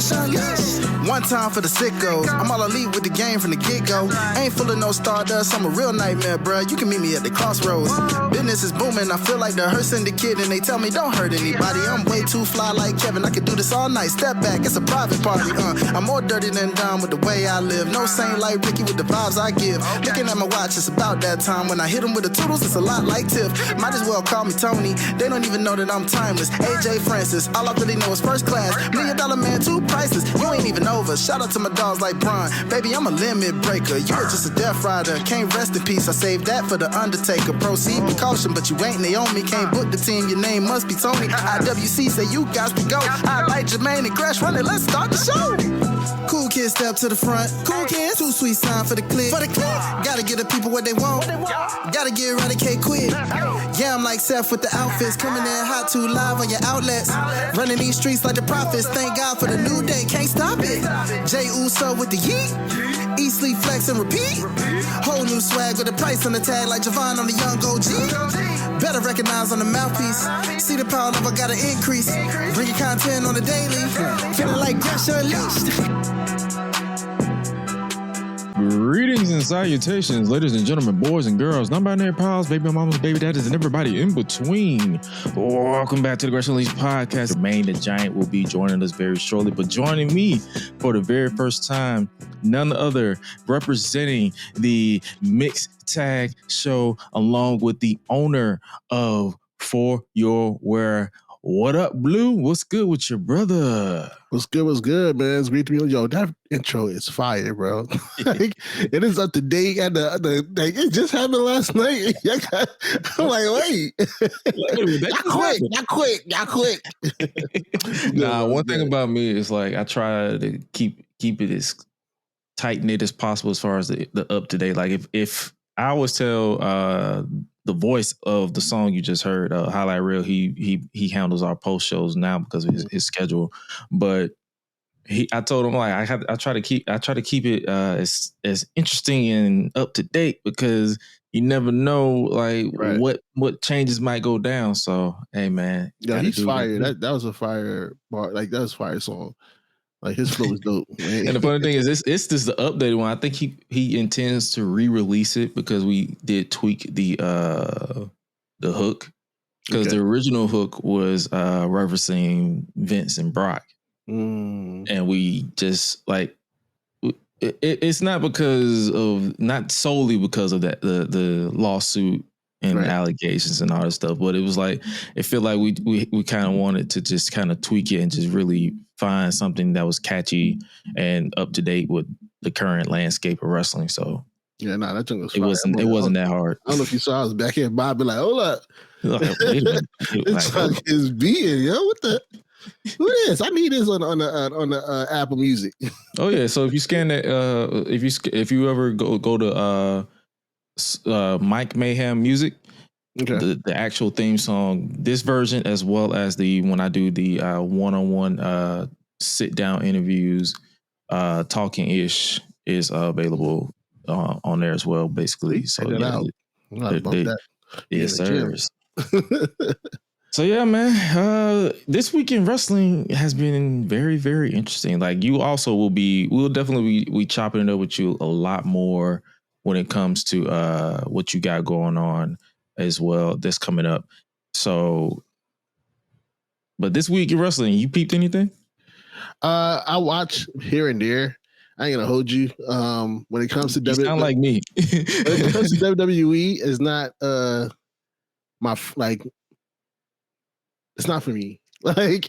One time for the sickos. I'm all elite with the game from the get-go. Ain't full of no stardust, I'm a real nightmare, bruh. You can meet me at the crossroads. Business is booming, I feel like the Hurt Syndicate, and they tell me don't hurt anybody. I'm way too fly like Kevin, I can do this all night. Step back, it's a private party, I'm more dirty than dumb with the way I live. No saint like Ricky with the vibes I give. Looking at my watch, it's about that time. When I hit him with the toodles, it's a lot like Tiff. Might as well call me Tony. They don't even know that I'm timeless. AJ Francis, all I really know is first class. $1 million man, too priceless. You ain't even over. Shout out to my dogs like Bron. Baby, I'm a limit breaker. You were just a death rider. Can't rest in peace. I saved that for the Undertaker. Proceed with caution, but you ain't Naomi. Can't book the team. Your name must be Tony. IWC say you got to go. I like Jermaine and Gresh. Run it. Let's start the show. Cool kids step to the front. Cool kids. Too sweet sign for the click. Gotta give the people what they want. Gotta get eradicate quick. Yeah, I'm like Seth with the outfits. Coming in hot too live on your outlets. Running these streets like the prophets. Thank God for the new day. Can't stop it. Jay Uso with the yeet. Eat, sleep, flex, and repeat. Whole new swag with a price on the tag like Javon on the young OG. Better recognize on the mouthpiece. See the power level gotta increase. Bringing content on the daily. Feeling like Gresh unleashed. Greetings and salutations, ladies and gentlemen, boys and girls, non-binary pals, baby mamas, baby daddies, and everybody in between. Welcome back to the Gresh Unleashed podcast. Jermaine the Giant will be joining us very shortly, but joining me for the very first time, none other representing the Mixed Tag Show, along with the owner of For Your Wear. What up, Blue? What's good with your brother? What's good, man? It's great to be on. Yo, that intro is fire, bro. Like, it is up to date, and it just happened last night. I'm like, wait, y'all quit. Nah, one thing about me is like I try to keep it as tight knit as possible as far as the up to date. Like if I always tell the voice of the song you just heard, Highlight Reel, he handles our post shows now because of his schedule. But I told him like I try to keep it as interesting and up to date because you never know like what changes might go down. So hey man, yeah, he's fire. That was a fire bar. Like that was a fire song. Like his flow is dope. Man. And the funny thing is, it's just the updated one. I think he intends to re-release it because we did tweak the hook because the original hook was referencing Vince and Brock, and we just like it's not solely because of that the lawsuit and allegations and all that stuff, but it was like it felt like we kind of wanted to just kind of tweak it and just really find something that was catchy and up to date with the current landscape of wrestling. So yeah, no, that thing was fire. It wasn't that hard. I don't know if you saw I was back here, Bob, be like, hold up, this truck is beating, yo. What the? Who is? I need this on the Apple Music. Oh yeah, so if you scan that, if you ever go to Mike Mayhem Music, the actual theme song, this version as well as the when I do the one-on-one sit down interviews, talking ish is available on there as well. Basically, so yeah, yes, sir. So yeah, man. This week in wrestling has been very, very interesting. Like you also we'll definitely be chopping it up with you a lot more when it comes to what you got going on as well that's coming up. So, but this week in wrestling, you peeped anything? I watch here and there. I ain't gonna hold you. When it comes to WWE, sound like me. When it comes to WWE, is not my like. It's not for me. Like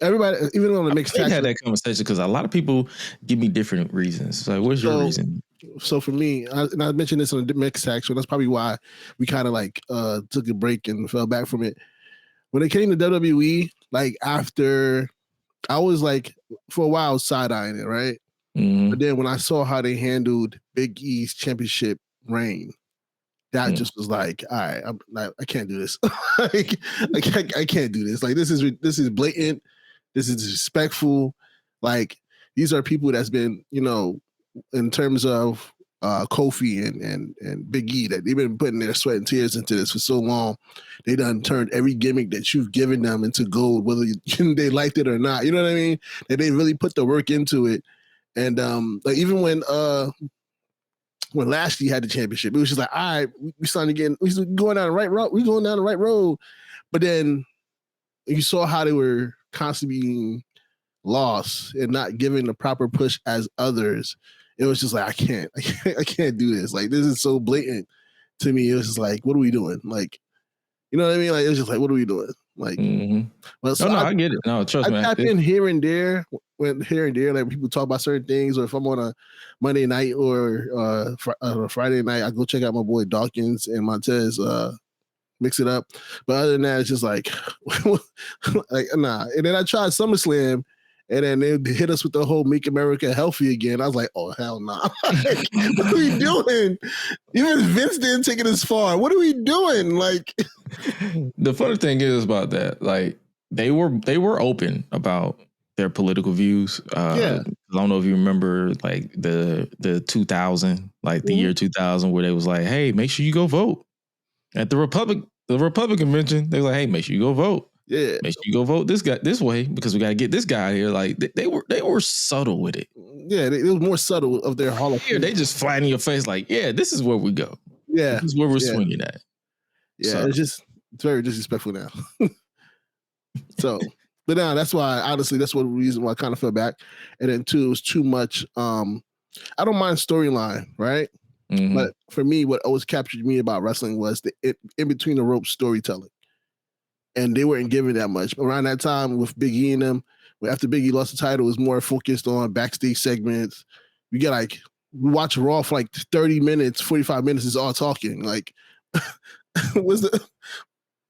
everybody, even on the mixed tag. I had that conversation because a lot of people give me different reasons. Like, what's your reason? So for me, and I mentioned this on the mixed tag, so that's probably why we kind of like took a break and fell back from it. When it came to WWE, like after I was like for a while side-eyeing it, right? Mm-hmm. But then when I saw how they handled Big E's championship reign, that just was like, all right, I can't do this. Like, I can't do this. Like, this is blatant. This is disrespectful. Like, these are people that's been, in terms of Kofi and Big E, that they've been putting their sweat and tears into this for so long. They done turned every gimmick that you've given them into gold, whether they liked it or not. You know what I mean? That they really put the work into it. And like even when Lashley had the championship, it was just like, all right, we starting to get, we going down the right road. We going down the right road. But then you saw how they were constantly being lost and not giving the proper push as others. It was just like, I can't do this. Like, this is so blatant to me. It was just like, what are we doing? Like, you know what I mean? Like, it was just like, what are we doing? Like, well, so I get it. No, trust me. I tap in here and there, like people talk about certain things, or if I'm on a Monday night or Friday night, I go check out my boy Dawkins and Montez, mix it up. But other than that, it's just like, like, nah. And then I tried SummerSlam, and then they hit us with the whole "Make America Healthy Again." I was like, "Oh hell no! Nah. What are we doing?" Even Vince didn't take it as far. What are we doing? Like, the funny thing is about that, like they were open about their political views. I don't know if you remember, like the 2000, like the year 2000, where they was like, "Hey, make sure you go vote." At the Republican convention, they were like, "Hey, make sure you go vote. Yeah, make sure you go vote this guy this way because we got to get this guy here." Like they were subtle with it. Yeah, it was more subtle of their Hall of Fame. They just fly in your face like, "Yeah, this is where we go. Yeah, this is where we're swinging at." Yeah, so. it's very disrespectful now. So, but now that's why, honestly, that's one reason why I kind of fell back. And then two, it was too much. I don't mind storyline, right? Mm-hmm. But for me, what always captured me about wrestling was the in between the ropes storytelling. And they weren't giving that much. Around that time with Big E and them, after Big E lost the title, it was more focused on backstage segments. We watch Raw for like 30 minutes, 45 minutes is all talking. Like,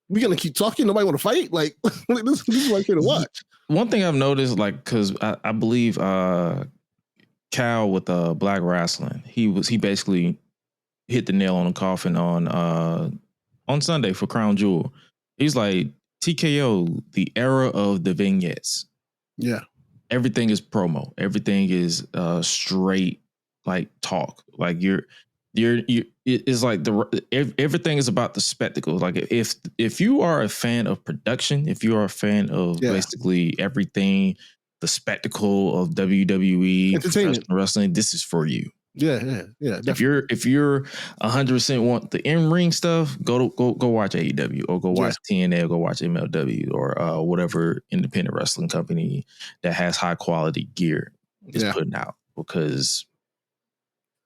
we gonna keep talking? Nobody want to fight? Like, this is what I'm here to watch. One thing I've noticed, like, because I believe Cal with Black Wrestling, he basically hit the nail on the coffin on Sunday for Crown Jewel. He's like, TKO, the era of the vignettes. Yeah, everything is promo. Everything is straight like talk. Like you're it's like everything is about the spectacle. Like if you are a fan of production, if you are a fan of basically everything, the spectacle of WWE professional wrestling, this is for you. Yeah. Definitely. If you're 100% want the in-ring stuff, go watch AEW or go watch TNA or go watch MLW or whatever independent wrestling company that has high quality gear is putting out, because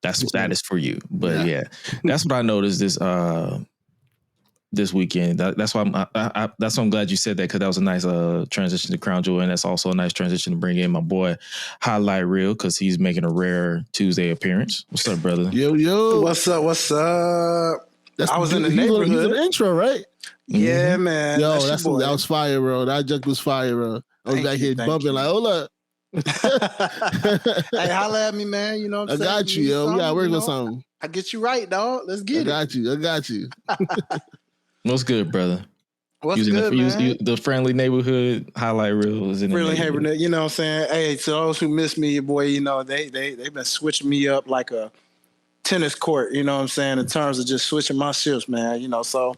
that is for you. But that's what I noticed this weekend. That's why I'm glad you said that, because that was a nice transition to Crown Jewel, and that's also a nice transition to bring in my boy Highlight Reel, because he's making a rare Tuesday appearance. What's up, brother? Yo. What's up? I was in the neighborhood. He's in the intro, right? Yeah, man. Yo, that was fire, bro. That joke was fire, bro. I was back here bumping like, hold up. Hey, holla at me, man. You know what I'm saying? I got you, yo. We gotta work on something. I get you right, dog. Let's get it. I got you. What's good, brother? What's good, man? The friendly neighborhood Highlight Reel is in the friendly neighborhood. You know what I'm saying? Hey, to those who miss me, boy, you know, they've been switching me up like a tennis court, you know what I'm saying, in terms of just switching my shifts, man. You know, so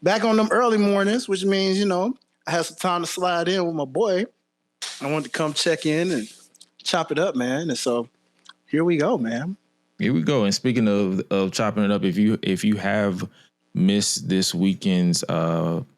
back on them early mornings, which means, you know, I had some time to slide in with my boy. I wanted to come check in and chop it up, man. And so here we go, man. Here we go. And speaking of chopping it up, if you have missed this weekend's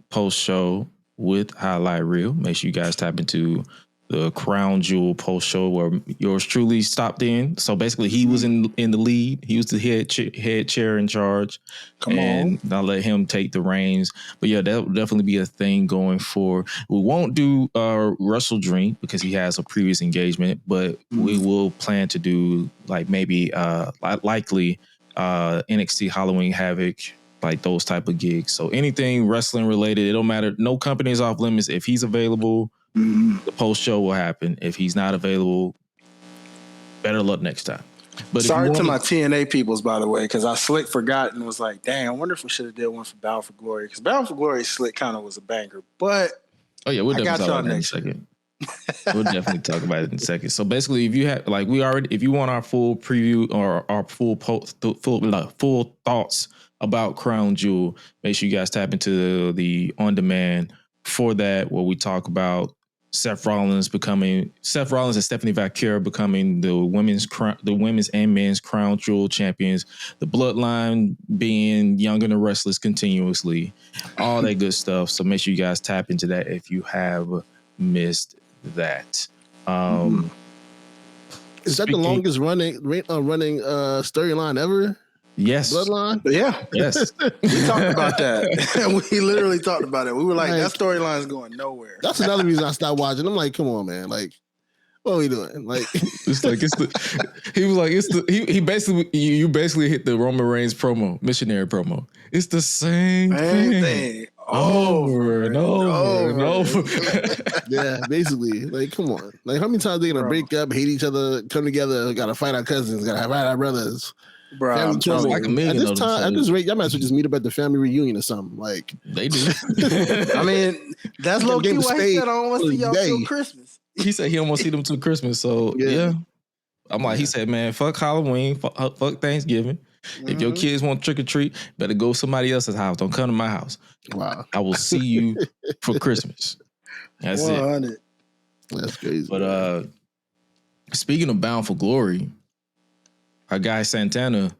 post show with Highlight Reel, make sure you guys tap into the Crown Jewel post show where yours truly stopped in. So basically, he was in the lead. He was the head chair in charge. Come on, I'll let him take the reins. But yeah, that will definitely be a thing going forward. We won't do WrestleDream because he has a previous engagement, but we will plan to do like maybe likely NXT Halloween Havoc, like those type of gigs. So anything wrestling related, it don't matter. No company is off limits. If he's available, the post show will happen. If he's not available, better luck next time. But sorry to my TNA peoples, by the way, because I slick forgot and was like, dang, I wonder if we should have did one for Bound for Glory, because Bound for Glory slick kind of was a banger. But we'll I got y'all next second. We'll definitely talk about it in a second. So basically, if you have if you want our full preview or our full full thoughts about Crown Jewel, make sure you guys tap into the on demand for that, where we talk about Seth Rollins and Stephanie Vaquera becoming the women's and men's Crown Jewel champions, the bloodline being young and restless continuously, all that good stuff. So make sure you guys tap into that if you have missed that. Is that the longest running storyline ever? Yes. Bloodline? Yeah. Yes. We talked about that. We literally talked about it. We were like that storyline's going nowhere. That's another reason I stopped watching. I'm like, come on, man. Like, what are we doing? Like, he basically you basically hit the Roman Reigns missionary promo. It's the same thing. Over and over. Yeah, basically. Like, come on. Like, how many times they gonna break up, hate each other, come together, gotta fight our cousins, gotta fight our brothers? Bro, like a million at this rate, y'all might as well just meet up at the family reunion or something. Like, they do. I mean, that's low key why he said I don't want to see y'all till Christmas. He said he don't want to see them till Christmas. So yeah. I'm like, he said, man, fuck Halloween, fuck Thanksgiving. Mm-hmm. If your kids want trick or treat, better go somebody else's house. Don't come to my house. Wow. I will see you for Christmas. That's 100. It. That's crazy. But speaking of Bound for Glory, our guy Santana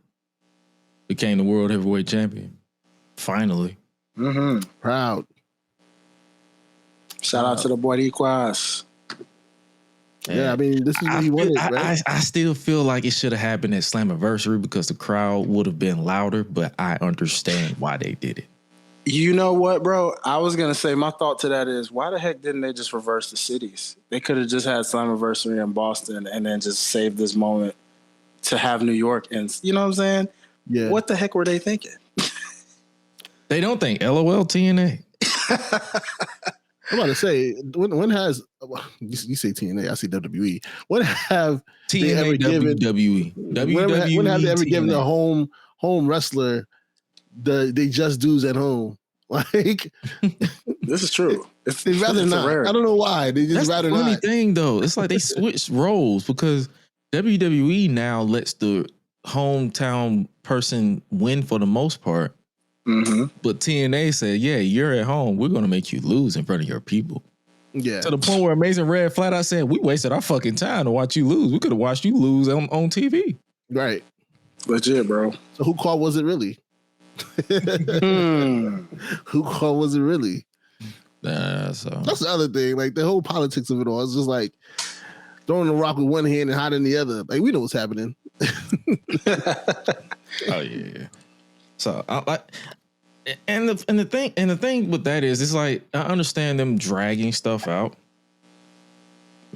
became the world heavyweight champion. Finally. Mm-hmm. Proud. Shout out to the boy Equaz. Yeah, I mean, this is what he wanted, right? I still feel like it should have happened at Slammiversary because the crowd would have been louder, but I understand why they did it. You know what, bro? I was going to say, my thought to that is, why the heck didn't they just reverse the cities? They could have just had Slammiversary in Boston and then just saved this moment to have New York. And you know what I'm saying? Yeah. What the heck were they thinking? They don't think LOL TNA. I'm about to say, when has you say TNA? I say WWE. When have TNA they ever given WWE? When have they ever TNA. given a home wrestler they just dudes at home? Like, this is true. They'd rather not. I don't know why. They just rather not. That's the funny thing, though. It's like they switched roles because WWE now lets the hometown person win for the most part. Mm-hmm. But TNA said, yeah, you're at home. We're going to make you lose in front of your people. Yeah. To the point where Amazing Red flat out said, we wasted our fucking time to watch you lose. We could have watched you lose on TV. Right. Legit, bro. So who called was it really? Who called was it really? So that's the other thing. Like, the whole politics of it all. It's just like throwing the rock with one hand and hiding the other. Like, we know what's happening. Oh, yeah. So I like, and the thing with that is, it's like, I understand them dragging stuff out,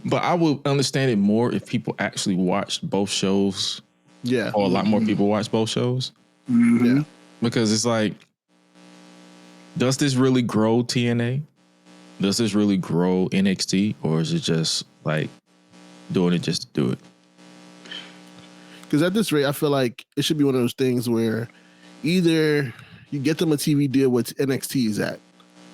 but I would understand it more if people actually watched both shows. Yeah, or a lot more people watch both shows. Mm-hmm. Yeah, because it's like, does this really grow TNA? Does this really grow NXT, or is it just like doing it just to do it? Because at this rate, I feel like it should be one of those things where either you get them a TV deal with NXT is at,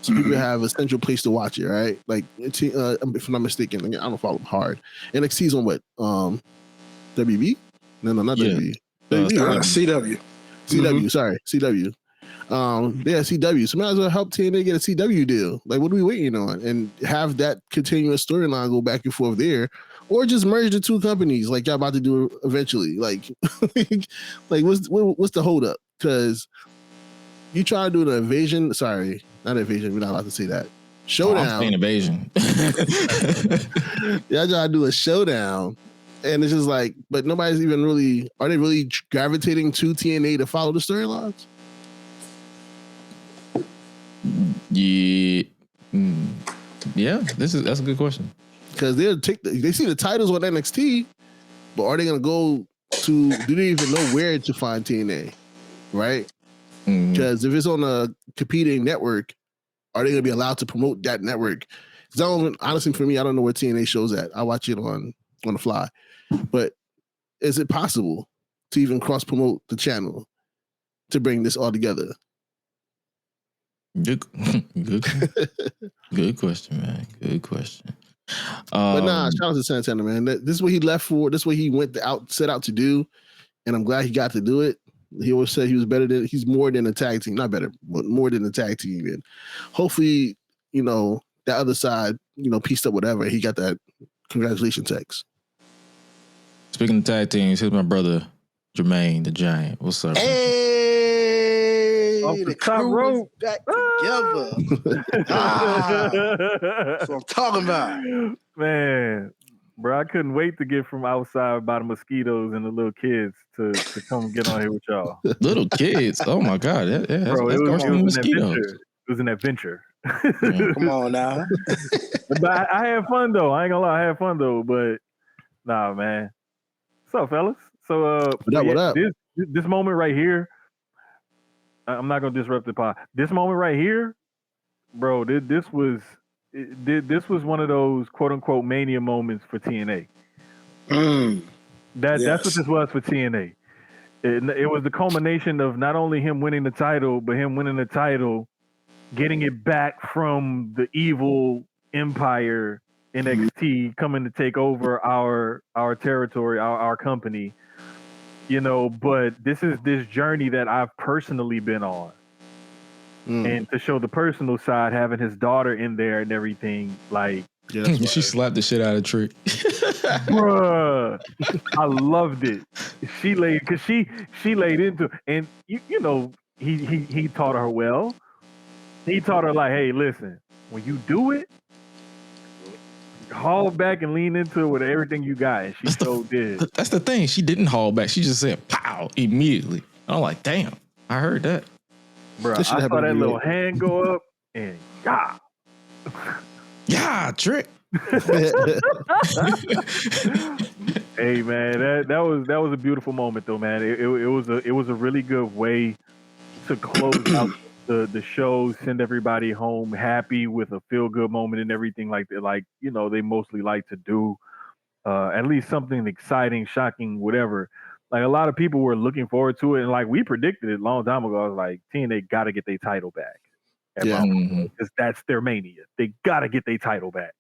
so people have a central place to watch it, right? Like, if I'm not mistaken, I don't follow them hard. NXT's on what? WB? No, not WB. CW. CW, sorry, CW. Yeah, CW. So might as well help TNA get a CW deal. Like, what are we waiting on? And have that continuous storyline go back and forth there. Or just merge the two companies like y'all about to do eventually. Like, like what's the hold up? Because you try to do an invasion. Sorry, not invasion. We're not allowed to say that. Showdown. I'm saying invasion. Y'all try to do a showdown. And it's just like, but nobody's even really, are they really gravitating to TNA to follow the storylines? Yeah. Yeah, that's a good question. Because they see the titles on NXT, but are they going to go to, do they even know where to find TNA? Right? Because if it's on a competing network, are they going to be allowed to promote that network? Because honestly, for me, I don't know where TNA shows at. I watch it on the fly. But is it possible to even cross promote the channel to bring this all together? Good question, man. Good question. But shout out to Santana, man. This is what he left for. This is what he set out to do, and I'm glad he got to do it. He always said he's more than a tag team, not better, but more than a tag team. And hopefully, that other side, pieced up whatever. He got that congratulations text. Speaking of tag teams, here's my brother Jermaine the Giant. What's up? Hey, the crew is back together. That's what I'm talking about. Man, bro, I couldn't wait to get from outside by the mosquitoes and the little kids to come get on here with y'all. Little kids? Oh my God! Bro, it was an adventure. It was an adventure. Yeah. Come on now. But I had fun though. I ain't gonna lie, I had fun though. But nah, man. What's up, fellas? So what up? This moment right here, I'm not gonna disrupt the pod. This moment right here, bro, this was one of those quote unquote mania moments for TNA. That's what this was for TNA. It was the culmination of not only him winning the title, but him winning the title, getting it back from the evil Empire NXT coming to take over our territory, our company. But this is this journey that I've personally been on. And to show the personal side, having his daughter in there and everything, like she slapped the shit out of Trick. Bruh, I loved it. She laid into, and he taught her well. He taught her like, hey, listen, when you do it, haul back and lean into it with everything you got, and she did. That's the thing. She didn't haul back. She just said pow immediately. I'm like, damn, I heard that. Bro, I saw that little hand go up and Trick. Hey man, that was a beautiful moment though, man. It was a really good way to close out the show, send everybody home happy with a feel good moment and everything like that. Like they mostly like to do, at least something exciting, shocking, whatever. Like a lot of people were looking forward to it, and like we predicted it a long time ago. I was like, TNA got to get their title back, because that's their mania. They got to get their title back.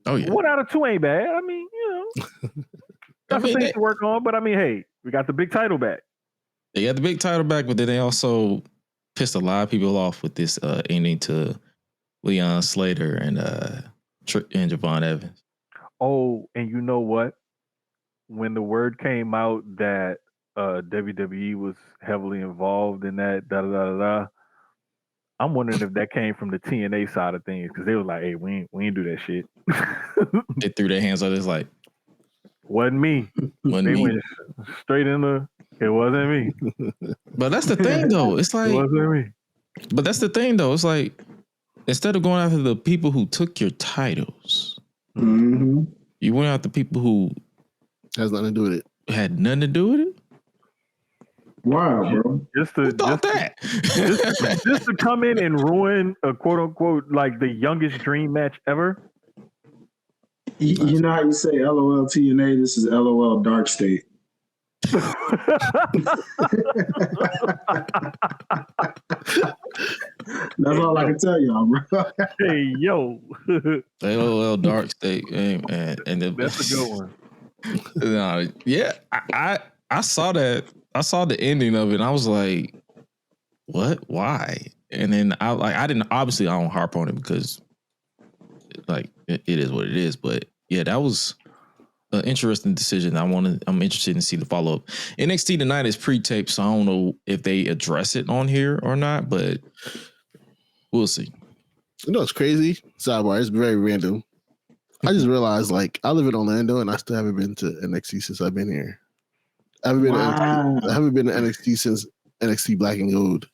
Oh yeah, 1 out of 2 ain't bad. I mean, got some things to work on, but I mean, hey, we got the big title back. They got the big title back, but then they also pissed a lot of people off with this ending to Leon Slater and Javon Evans. Oh, and you know what? When the word came out that WWE was heavily involved in that, I'm wondering if that came from the TNA side of things, because they were like, "Hey, we ain't do that shit." They threw their hands on it. It's like, wasn't me. Went straight in the. It wasn't me. But that's the thing, though. It's like, it wasn't me. But that's the thing, though. It's like, instead of going after the people who took your titles, you went after people who has nothing to do with it. Had nothing to do with it. Wow, bro! Just to come in and ruin a quote unquote like the youngest dream match ever. You know how you say LOL TNA? This is LOL Dark State. That's all I can tell y'all, bro. Hey, yo. LOL Dark State, man. And that's a good one. I saw that. I saw the ending of it, and I was like, "What? Why?" And then I didn't. Obviously, I don't harp on it because, like, it is what it is. But yeah, that was an interesting decision. I'm interested to see the follow up. NXT tonight is pre-taped, so I don't know if they address it on here or not, but we'll see. It's crazy. Sidebar. It's very random. I just realized, like, I live in Orlando, and I still haven't been to NXT since I've been here. I haven't been to NXT since NXT Black and Gold.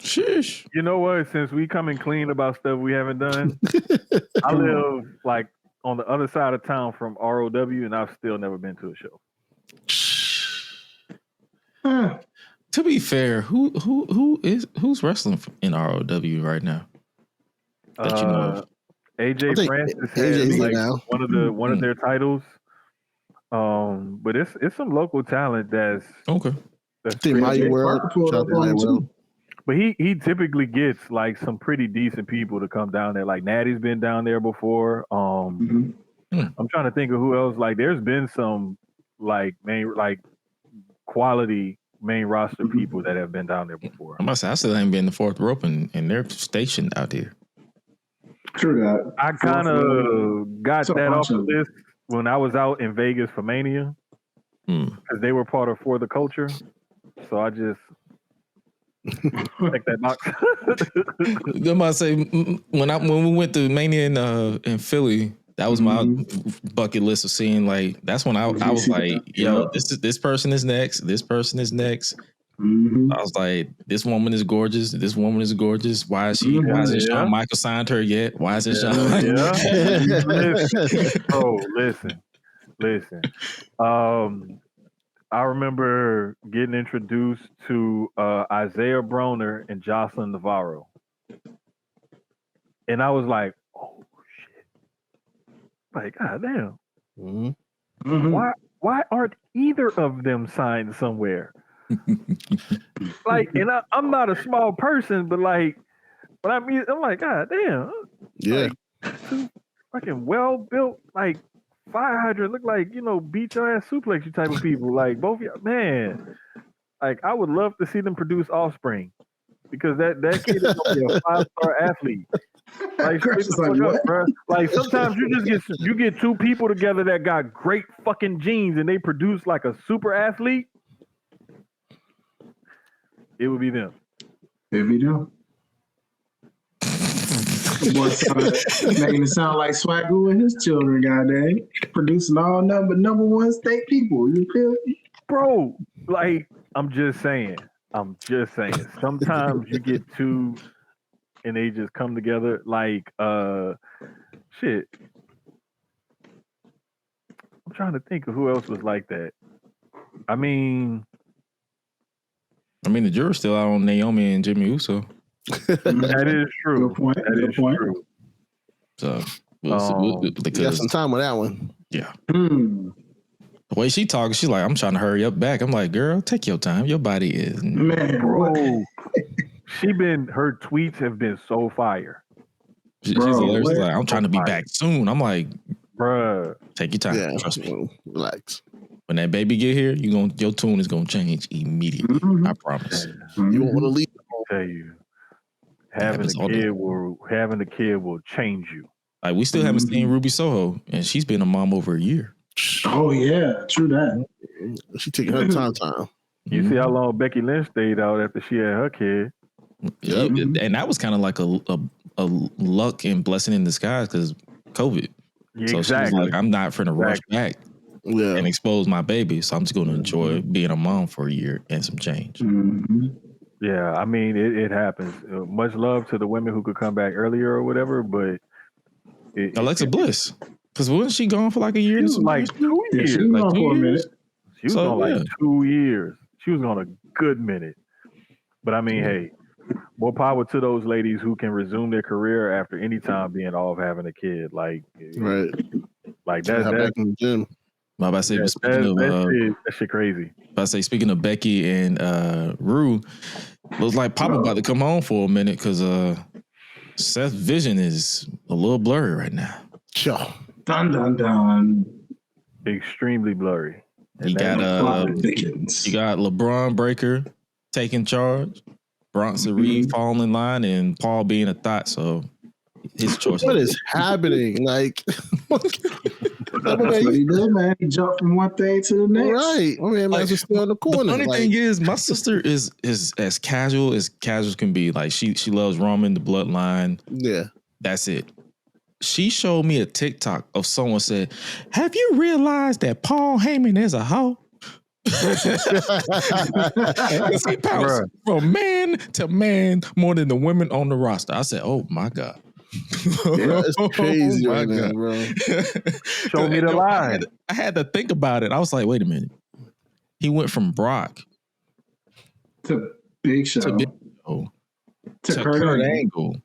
Sheesh. You know what? Since we coming clean about stuff we haven't done, I live like on the other side of town from ROW, and I've still never been to a show. To be fair, who's wrestling in ROW right now? That you know of? AJ Francis has like one of their titles. But it's some local talent that's okay. Mighty World. But he typically gets like some pretty decent people to come down there. Like Natty's been down there before. I'm trying to think of who else. Like there's been some like quality main roster people that have been down there before. I must say I still ain't been in the fourth rope and they're stationed out there. True that. I kind of got that off the list when I was out in Vegas for Mania because they were part of For the Culture. So I just check that box. I must say when we went to Mania in Philly, that was my bucket list of seeing like that's when I was like, yo, this person is next. This person is next. I was like, this woman is gorgeous. This woman is gorgeous. Why is she? Why isn't Shawn Michaels signed her yet? Why isn't Shawn? Listen. I remember getting introduced to Isaiah Broner and Jocelyn Navarro, and I was like, oh shit! Like, goddamn. Why aren't either of them signed somewhere? Like, and I'm not a small person, but like, when I mean, I'm like, God damn, yeah, like, two fucking well built, like fire hydrant, look like beat your ass suplex you type of people. Like both of y'all, man. Like I would love to see them produce offspring because that kid is gonna be a 5-star athlete. Like, like sometimes you get two people together that got great fucking genes and they produce like a super athlete. It would be them. It'd be them. Boy, making it sound like Swagoo and his children, goddamn, producing all number one state people. You feel me, bro? Like I'm just saying. Sometimes you get two, and they just come together. Like shit. I'm trying to think of who else was like that. I mean, the jury's still out on Naomi and Jimmy Uso. That is true. Good point. That is true. So we got some time with that one. Yeah. The way she talks, she's like, I'm trying to hurry up back. I'm like, girl, take your time. Your body is bro. Her tweets have been so fire. She's like, I'm trying to be back soon. I'm like, bruh, take your time. Trust me. Relax. When that baby get here, your tune is gonna change immediately. I promise. You won't want to leave. I'll tell you, having a kid will change you. Like we still haven't seen Ruby Soho, and she's been a mom over a year. Oh yeah, true that. She taking her time. You see how long Becky Lynch stayed out after she had her kid. Yep. And that was kind of like a luck and blessing in disguise because COVID. So she was like, I'm not finna rush back and expose my baby. So I'm just going to enjoy being a mom for a year and some change. Yeah, I mean, it happens. Much love to the women who could come back earlier or whatever, but... Alexa Bliss. Because wasn't she gone for like a year? She was like 2 years. She was gone for a minute. She was gone like 2 years. She was gone a good minute. But I mean, hey, more power to those ladies who can resume their career after any time being off having a kid. Like, right. Like that's back in the gym. I'm about to say, that shit crazy. Speaking of Becky and Rue, looks like Papa about to come home for a minute because Seth's vision is a little blurry right now. Sure. Dun dun dun. Extremely blurry. You got LeBron Breaker taking charge, Bronson Reed falling in line, and Paul being a thought. So his choice. What is happening? Like, that's what he did, man. He jumped from one thing to the next. Right. I mean, like, still in the corner. The funny thing is, my sister is as casual can be. Like she loves Roman, the bloodline. Yeah. That's it. She showed me a TikTok of someone said, "Have you realized that Paul Heyman is a hoe?" He pounced from man to man more than the women on the roster. I said, "Oh my God." Yeah, it's crazy right now, bro. Show me the line. I had to think about it. I was like, wait a minute. He went from Brock to Big Show to Kurt Angle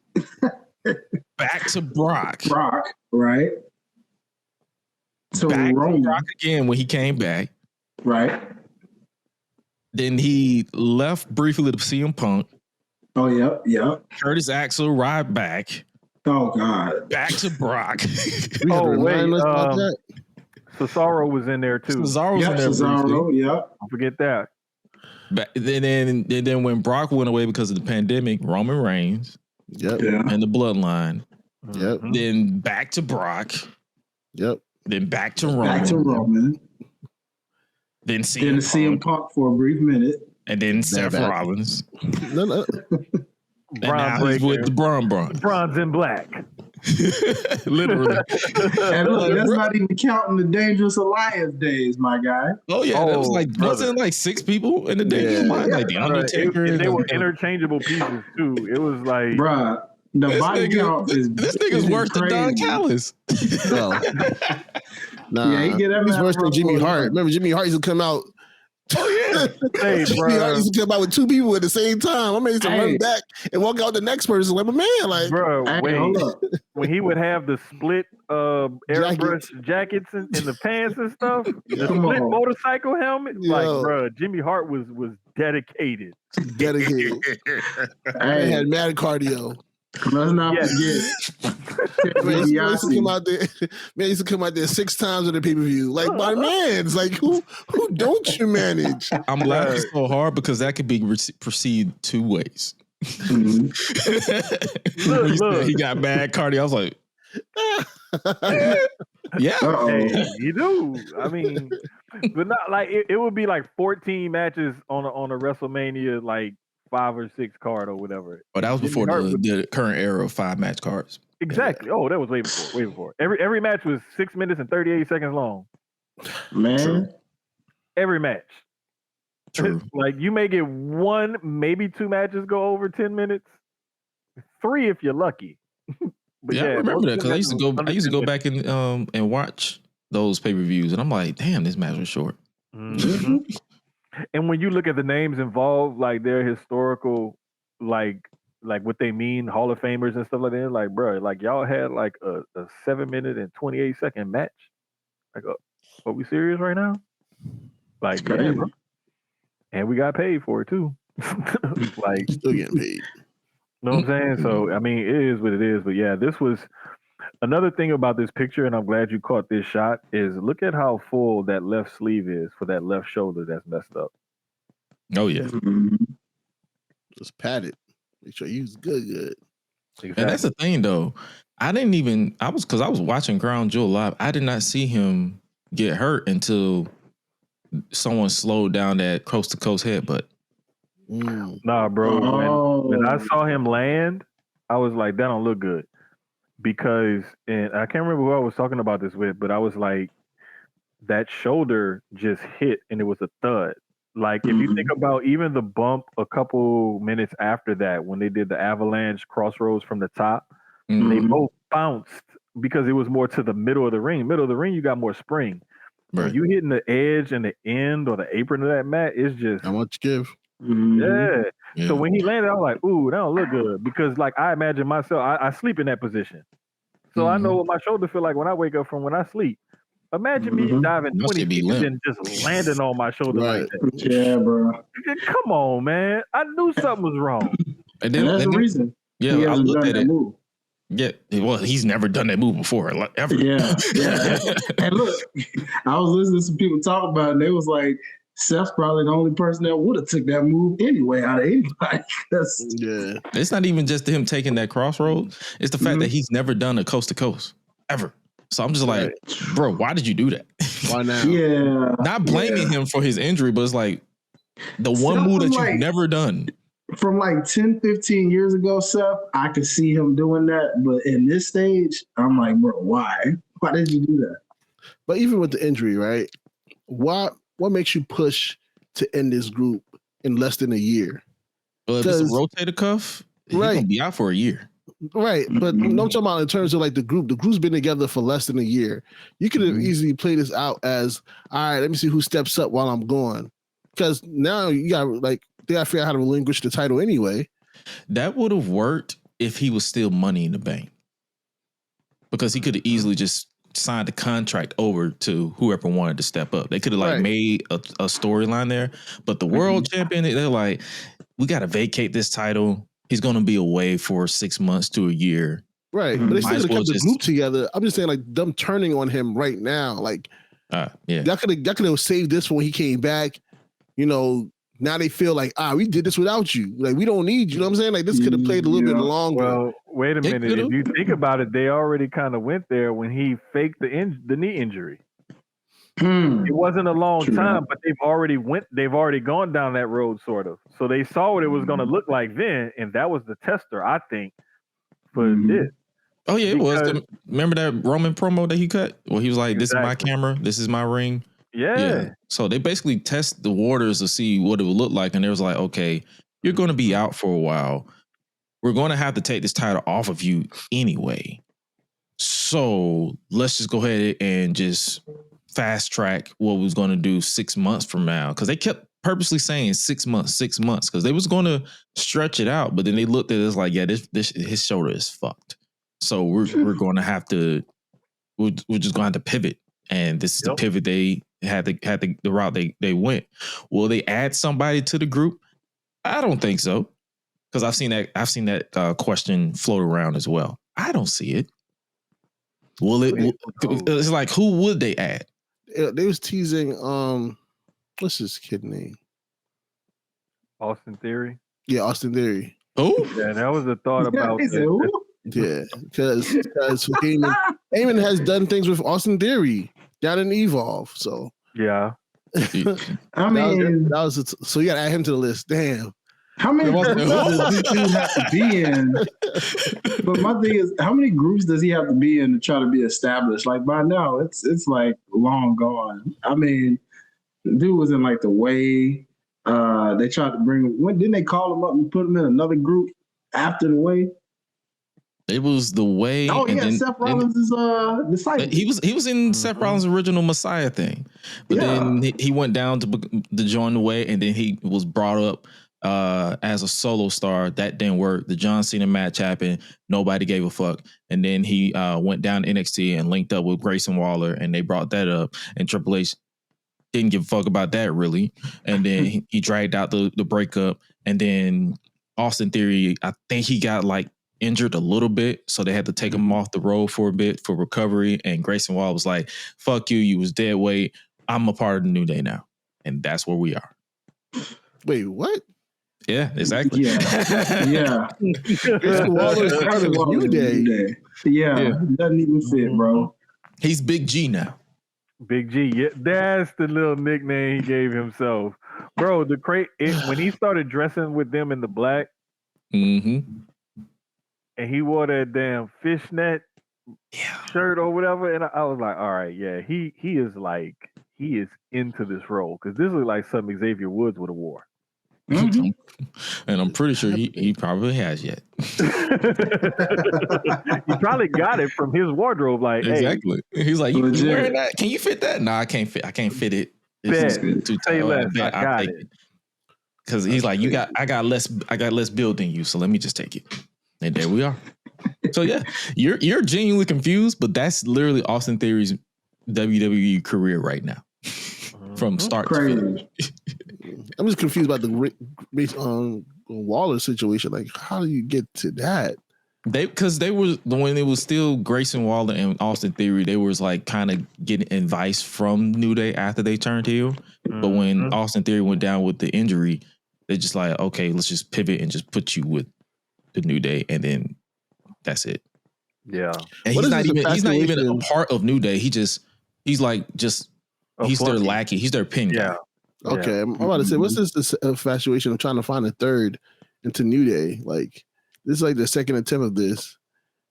back to Brock. Right? So back to Brock again when he came back. Right. Then he left briefly to CM Punk. Oh, yep. Curtis Axel ride back. Oh, God. Back to Brock. We had to Oh, remind wait, us about that. Cesaro was in there too. Cesaro was in there Cesaro, briefly. yep. Don't forget that. But then when Brock went away because of the pandemic, Roman Reigns Yep. Yeah. and the Bloodline. Yep. Then back to Brock. Yep. Then back to Roman. Back to Roman. Then Then CM Punk for a brief minute. And then Seth Rollins. No. And now he's with the Bron. Bron's in black. Literally. And look, that's not even counting the Dangerous Alliance days, my guy. Oh yeah, that was like wasn't it like 6 people in the Dangerous Alliance? Like the Undertaker. They were interchangeable pieces too. It was like, bruh, the body count is this nigga's worse than Don Callis. No. Nah, yeah, he's worse than Jimmy Hart. Remember, Jimmy Hart used to come out. Oh yeah, hey, Jimmy Hart used to come out with 2 people at the same time. I mean, he used to run back and walk out the next person. Like, man, like, bro, when he would have the split airbrush jackets and the pants and stuff, the split motorcycle helmet, like, bro, Jimmy Hart was dedicated. Dedicated. He had mad cardio. Let's not forget. Man, he used to come out there 6 times on the pay-per-view. Like, my man's like, who don't you manage? I'm laughing so hard because that could be perceived 2 ways. Look. He got bad cardio. I was like, yeah. Hey, you do. I mean, but not like it would be like 14 matches on a WrestleMania, like 5 or 6 card or whatever. Oh, that was before the current era of 5-match cards. Exactly. Oh, that was way before. Every match was 6 minutes and 38 seconds long. Man. True. Every match. True. Like you may get 1, maybe 2 matches go over 10 minutes. 3 if you're lucky. But I remember that because I used to go back and watch those pay-per-views, and I'm like, damn, this match was short. Mm-hmm. And when you look at the names involved, like their historical, like what they mean, Hall of Famers and stuff like that, like, bro, like y'all had like a 7 minute and 28 second match. Like, are we serious right now? Like, yeah, bro. And we got paid for it too. Like, still getting paid. You know what I'm saying? So, I mean, it is what it is. But yeah, this was another thing about this picture, and I'm glad you caught this shot, is look at how full that left sleeve is for that left shoulder that's messed up. Oh, yeah. Just pat it. Make sure you use good. Exactly. And that's the thing, though. I was watching Crown Jewel live. I did not see him get hurt until someone slowed down that coast-to-coast headbutt. Nah, bro. When I saw him land, I was like, that don't look good. Because, and I can't remember who I was talking about this with, but I was like, that shoulder just hit and it was a thud. Like, if you think about even the bump a couple minutes after that, when they did the avalanche crossroads from the top, they both bounced because it was more to the middle of the ring. Middle of the ring, you got more spring. Right. When you hitting the edge and the end or the apron of that mat, it's just... How much give? Yeah. So when he landed, I was like, ooh, that don't look good. Because like I imagine myself, I sleep in that position. So I know what my shoulder feel like when I wake up from when I sleep. Imagine me diving 20 feet and just landing on my shoulder like that. Yeah, bro. Come on, man. I knew something was wrong. And that's the reason. Yeah, I looked at it. Move. Yeah, well, he's never done that move before, like, ever. Yeah. And look, I was listening to some people talk about it, and they was like, Seth's probably the only person that would have took that move anyway out of anybody. It's not even just him taking that crossroad. It's the fact that he's never done a coast to coast ever. So I'm just like, bro, why did you do that? Why now? Yeah. Not blaming him for his injury, but it's like the one move that you've never done. From like 10, 15 years ago, Seth, I could see him doing that. But in this stage, I'm like, bro, why? Why did you do that? But even with the injury, right? What makes you push to end this group in less than a year? Well, if it's a rotator cuff, he's gonna be out for a year. Right. But no, I'm talking about in terms of like the group. The group's been together for less than a year. You could have easily played this out as, all right, let me see who steps up while I'm gone. Because now you got like they gotta figure out how to relinquish the title anyway. That would have worked if he was still Money in the Bank. Because he could have easily just signed the contract over to whoever wanted to step up. They could have made a storyline there, but the world champion, they're like, we got to vacate this title. he's going to be away for 6 months to a year. Right, but they still Might as could have well kept the just- group together. I'm just saying, like, them turning on him right now, like, Yeah. y'all could have saved this for when he came back. You know, now they feel like, we did this without you. Like, we don't need you. You know what I'm saying? Like, this could have played a little bit longer. Well, wait a They minute. could've. If you think about it, they already kind of went there when he faked the knee injury. It wasn't a long time, but they've already gone down that road, sort of. So they saw what it was going to look like then, and that was the tester, I think, for this. Oh yeah, it was. Remember that Roman promo that he cut? Well, he was like, "This is my camera. This is my ring." Yeah. So they basically test the waters to see what it would look like, and it was like, "Okay, you're going to be out for a while. We're going to have to take this title off of you anyway. So let's just go ahead and just fast track what we was going to do 6 months from now." Because they kept purposely saying 6 months, because they was going to stretch it out, but then they looked at it as like, yeah, this his shoulder is fucked. So we're going to have to we're just going to have to pivot, and this is the pivot they had the route they went. Will they add somebody to the group? I don't think so, because I've seen that question float around as well. I don't see it. Will it? It's like, who would they add? They was teasing. What's his kid name? Austin Theory. Yeah, Austin Theory. Oh, yeah, that was a thought about. Yeah, because Heyman has done things with Austin Theory down in Evolve. So yeah, I mean, that was so you got to add him to the list. Damn. How many groups does this dude have to be in? But my thing is, how many groups does he have to be in to try to be established? Like by now, it's like long gone. I mean, the dude was in like the Way. They tried to bring him. When didn't they call him up and put him in another group after the Way? It was the Way. Oh yeah, Seth Rollins is disciple. He was in Seth Rollins' original Messiah thing, but then he went down to join the Way, and then he was brought up as a solo star. That didn't work. The John Cena match happened. Nobody gave a fuck. And then he went down to NXT and linked up with Grayson Waller, and they brought that up. And Triple H didn't give a fuck about that really. And then he dragged out the breakup. And then Austin Theory, I think he got like injured a little bit, so they had to take him off the road for a bit for recovery. And Grayson Waller was like, "Fuck you, you was dead weight. I'm a part of the New Day now," and that's where we are. Wait, what? Yeah, exactly. Yeah. Waller's part of the New Day. Yeah, doesn't even fit, bro. He's Big G now. Big G. Yeah, that's the little nickname he gave himself, bro. When he started dressing with them in the black, and he wore that damn fishnet shirt or whatever, and I was like, all right, yeah, he is into this role, because this is like something Xavier Woods would have wore. And I'm pretty sure he probably has yet. He probably got it from his wardrobe. Like, exactly. Hey, he's like, you wearing that? Can you fit that? No, I can't fit it. It's too tight. I got it. Because he's like, I got less build than you, so let me just take it. And there we are. So yeah, you're genuinely confused, but that's literally Austin Theory's WWE career right now, from start to finish. I'm just confused about the Waller situation. Like, how do you get to that? Because they were, when it was still Grayson Waller and Austin Theory, they was like kind of getting advice from New Day after they turned heel. But when Austin Theory went down with the injury, they just like, okay, let's just pivot and just put you with the New Day, and then that's it. Yeah, and he's not even a part of New Day. He's their lackey. He's their pin guy. Okay, I'm about to say, what's this infatuation of trying to find a third into New Day? Like, this is like the second attempt of this.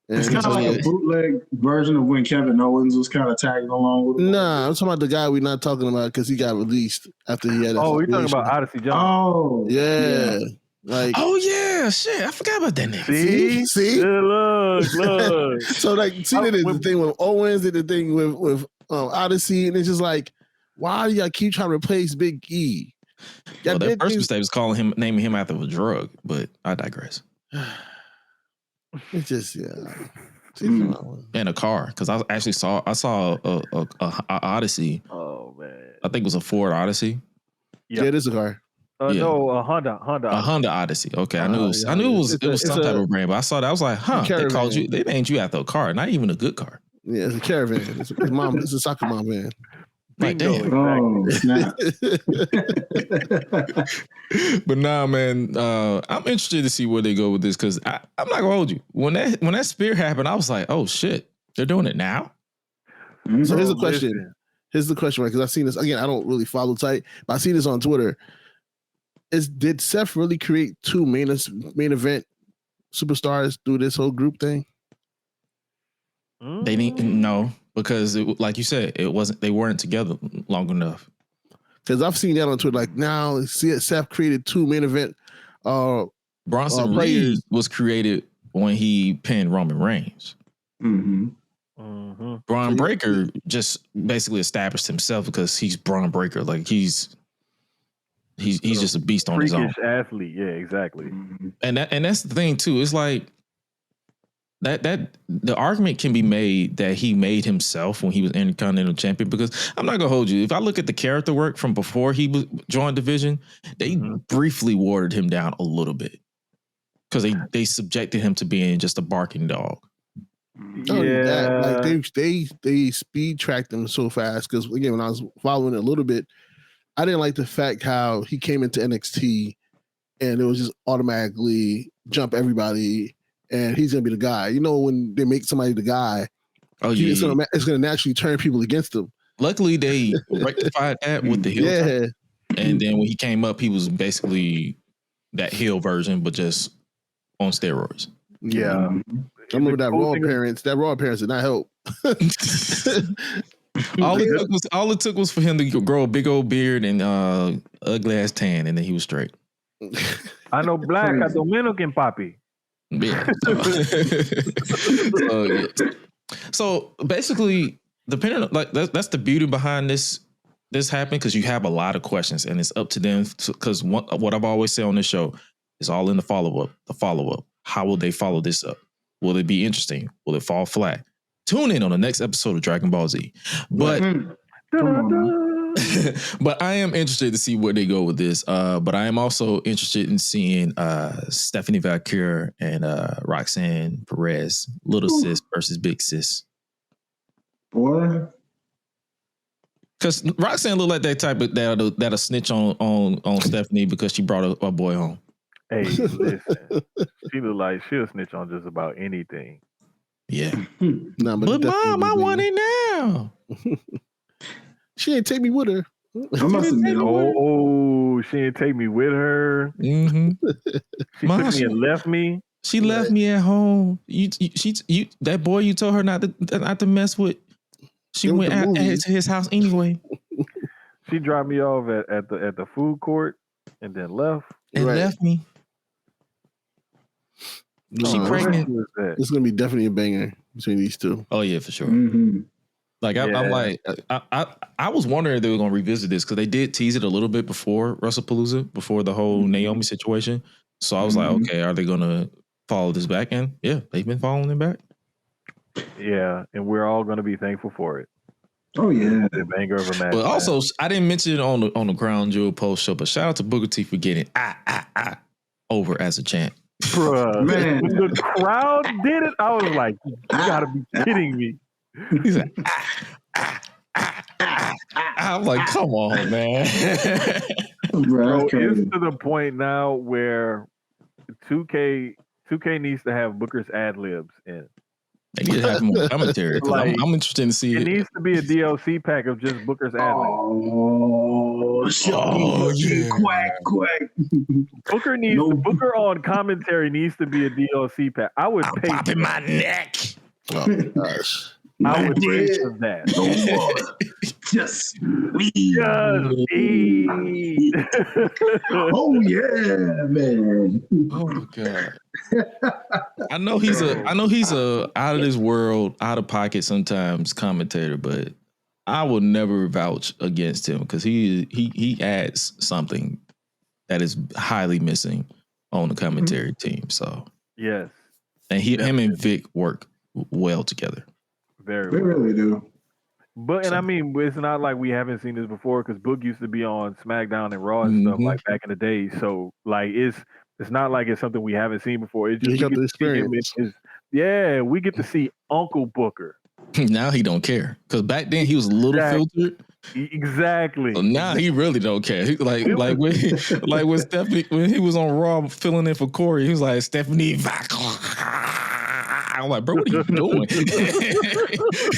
And it's kind of like a bootleg version of when Kevin Owens was kind of tagging along with him. Nah, I'm talking about the guy we're not talking about because he got released after he had. Oh, you're talking about Odyssey Jones. Oh, yeah. Like, oh yeah, shit! I forgot about that nigga. See? Yeah, look. So like, see, they did the thing with Owens, did the thing with Odyssey, and it's just like, why do y'all keep trying to replace Big E? Well, their first mistake was naming him after a drug, but I digress. It's just in a car, because I saw a Odyssey. Oh man, I think it was a Ford Odyssey. Yeah, it is a car. No, a Honda. A Honda Odyssey. Okay, I knew it was some type of brand, but I saw that. I was like, they named you after a car, not even a good car. Yeah, it's a caravan. It's a soccer mom van. Like, damn. Oh, snap. But nah, man, I'm interested to see where they go with this because I'm not gonna hold you. When that spear happened, I was like, oh shit, they're doing it now. So here's the question. Right? Because I've seen this again. I don't really follow tight, but I see this on Twitter. Did Seth really create two main event superstars through this whole group thing? They no, because like you said, they weren't together long enough. Because I've seen that on Twitter. Like now, Seth created two main event. Bronson Reed was created when he pinned Roman Reigns. Mm-hmm. Mm-hmm. Bron Breakker just basically established himself because he's Bron Breakker. Like he's just a beast on his own. Athlete, yeah, exactly. Mm-hmm. And that's the thing too. It's like that the argument can be made that he made himself when he was Intercontinental Champion, because I'm not gonna hold you. If I look at the character work from before he joined division, they briefly watered him down a little bit because they subjected him to being just a barking dog. Yeah, like they speed tracked him so fast. Because again, when I was following it a little bit, I didn't like the fact how he came into NXT and it was just automatically jump everybody and he's gonna be the guy. You know, when they make somebody the guy, it's gonna naturally turn people against him. Luckily, they rectified that with the heel. Yeah, and then when he came up, he was basically that heel version, but just on steroids. Yeah. I remember that Raw appearance. That Raw appearance did not help. all it took was for him to grow a big old beard and ugly ass tan, and then he was straight. I know black a Dominican papi. Yeah. So basically, depending on, like that's the beauty behind this happening, because you have a lot of questions, and it's up to them. Because what I've always said on this show is all in the follow up. The follow up. How will they follow this up? Will it be interesting? Will it fall flat? Tune in on the next episode of Dragon Ball Z. But but I am interested to see where they go with this. But I am also interested in seeing Stephanie Valkyrie and Roxanne Perez, little sis versus big sis. Boy. Because Roxanne looked like that type of that'll snitch on Stephanie because she brought a boy home. Hey, listen, she look like she'll snitch on just about anything. Yeah. No, but Mom, I want it now. She didn't take me with her. She didn't take me with her. Mm-hmm. She took me and left me. She left me at home. You that boy you told her not to mess with. She went to his house anyway. She dropped me off at the food court and then left. And left me. She pregnant. It's gonna be definitely a banger between these two. Oh yeah, for sure. Mm-hmm. Like I'm like I was wondering if they were gonna revisit this because they did tease it a little bit before WrestlePalooza, before the whole Naomi situation. So I was like, okay, are they gonna follow this back? And yeah, they've been following it back. Yeah, and we're all gonna be thankful for it. Oh yeah, the banger of a match. But also, I didn't mention it on the Crown Jewel post show, but shout out to Booker T for getting over as a chant. Bruh, man. When the crowd did it, I was like, you gotta be kidding me. He's like, I'm like, come on, man. Bro, it's to the point now where 2K needs to have Booker's ad libs in. They need to have more commentary. Like, I'm interested in seeing it. It needs to be a DLC pack of just Booker's ad libs. Yeah. Quack. Booker on commentary needs to be a DLC pack. I would pay popping my neck. Oh my gosh. I would pay for that. No more. Just eat. Oh yeah, man. Oh my god. I know he's a out of this world, out of pocket sometimes commentator, but I will never vouch against him because he adds something that is highly missing on the commentary team. So yes, and him and Vic work well together. They really do. But and I mean, it's not like we haven't seen this before because Book used to be on SmackDown and Raw and stuff like back in the day. So like it's not like it's something we haven't seen before. It's just You we got get the to see him experience. we get to see Uncle Booker. Now he don't care because back then he was a little filtered. Exactly. So now he really don't care. He, like when Stephanie when he was on Raw filling in for Corey, he was like Stephanie. I'm like, bro, what are you doing?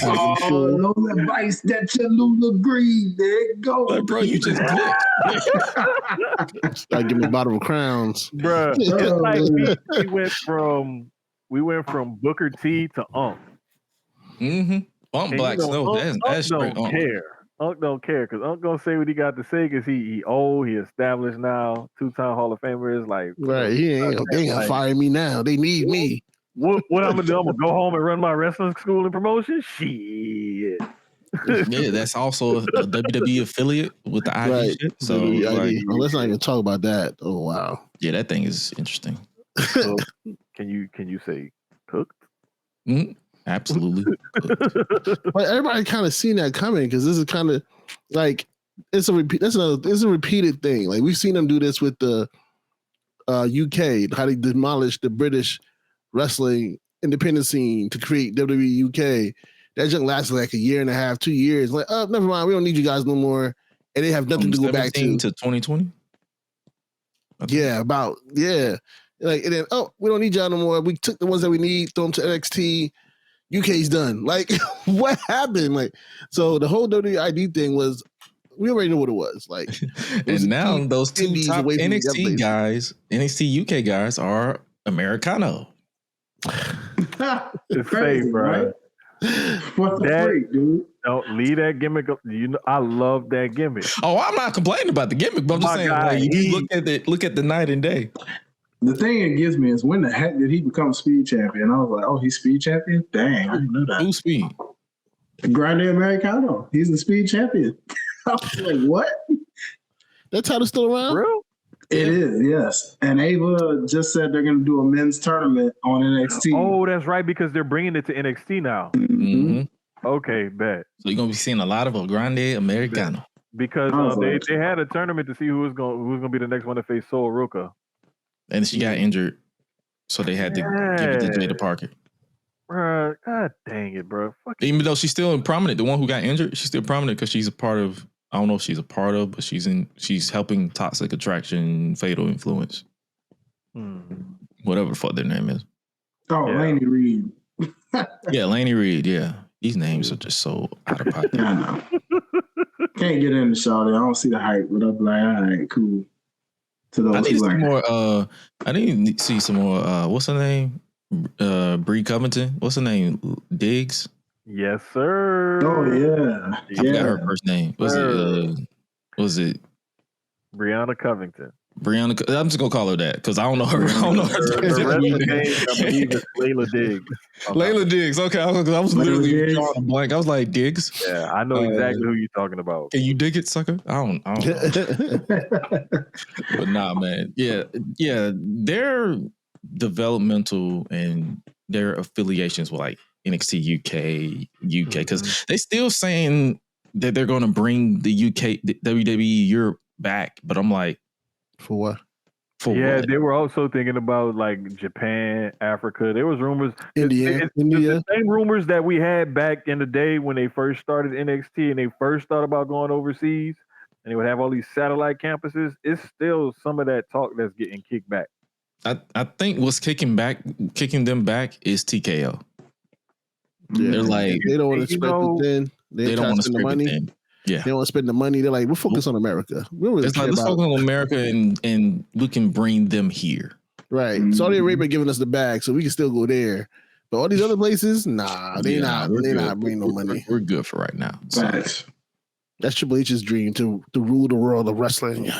Oh, no advice that Cholula agreed. There it goes. Like, bro, you just glitched. Like give me a bottle of crowns, bro. It's like we went from Booker T to Unk. Unk Black Snow. That's straight Unk care. Unk don't care because Unk gonna say what he got to say because he old, he established now, 2-time Hall of Famer is like right? They ain't gonna fire me now. They need me. What I'm gonna do? I'm gonna go home and run my wrestling school and promotion. Shit. Yeah, that's also a WWE affiliate with the ID right. shit. So like, let's not even talk about that. Oh wow. Yeah, that thing is interesting. So, can you say cooked? Absolutely. But everybody kind of seen that coming because this is kind of like it's a repeated thing. Like we've seen them do this with the UK, how they demolished the British wrestling independent scene to create WWE UK. That just lasted like a year and a half, 2 years. Like, oh, never mind, we don't need you guys no more, and they have nothing to go back to. 2020. Yeah, Like, and then we don't need y'all no more. We took the ones that we need, throw them to NXT. UK's done. Like, what happened? Like, so the whole WID thing was, we already knew what it was. Like, and now those two top NXT guys, NXT UK guys, are Americano. It's safe, bro. Right? What the freak, dude? Don't leave that gimmick up. I love that gimmick. Oh, I'm not complaining about the gimmick, but I'm just saying, like, you look at the night and day. The thing it gives me is when the heck did he become speed champion? I was like, oh, he's speed champion? Dang, I didn't know that. Who's speed? Grande Americano. He's the speed champion. I was like, what? That title's still around? Real? It is, yes. And Ava just said they're going to do a men's tournament on NXT. Oh, that's right, because they're bringing it to NXT now. Okay, bet. So you're going to be seeing a lot of a Grande Americano. Because they had a tournament to see who was going to be the next one to face Sol Ruka. And she got injured, so they had to give it to Jada Parker. Bruh, God dang it, bro. Even though she's still prominent, the one who got injured, she's still prominent because she's a part of, I don't know if she's a part of, but she's helping Toxic Attraction, Fatal Influence. Whatever the fuck their name is. Oh, yeah. Laney Reed. Yeah, Laney Reed, yeah. These names are just so out of pocket. I know. Can't get into Shawty. I don't see the hype, but I'm like, all right, cool. To those I need some more. I need to see some more. What's her name? Bree Covington. What's her name? Diggs. Yes, sir. Oh yeah. I forgot her first name. Was it Brianna Covington? Brianna. I'm just gonna call her that because I don't know her. I don't know her name. I believe it's Layla Diggs. Layla Diggs. Okay, I was literally drawing a blank. I was like Diggs. Yeah, I know exactly who you're talking about. Can you dig it, sucker? I don't know. But nah, man. Yeah. Their developmental and their affiliations with like NXT UK, because they still saying that they're going to bring the UK WWE Europe back, but I'm like, for what? What? They were also thinking about like Japan, Africa. There was rumors, India. The same rumors that we had back in the day when they first started NXT and they first thought about going overseas, and they would have all these satellite campuses. It's still some of that talk that's getting kicked back. I think what's kicking them back is TKO. Yeah, they're like they don't want to spend it thin. They don't want to spend the money. Yeah, they don't want to spend the money. They're like, we'll focus on America. It's like let's focus on America and we can bring them here. Right. Saudi Arabia giving us the bag, so we can still go there. But all these other places, nah, they're not bringing no money. We're good for right now. So. That's Triple H's dream to rule the world of wrestling.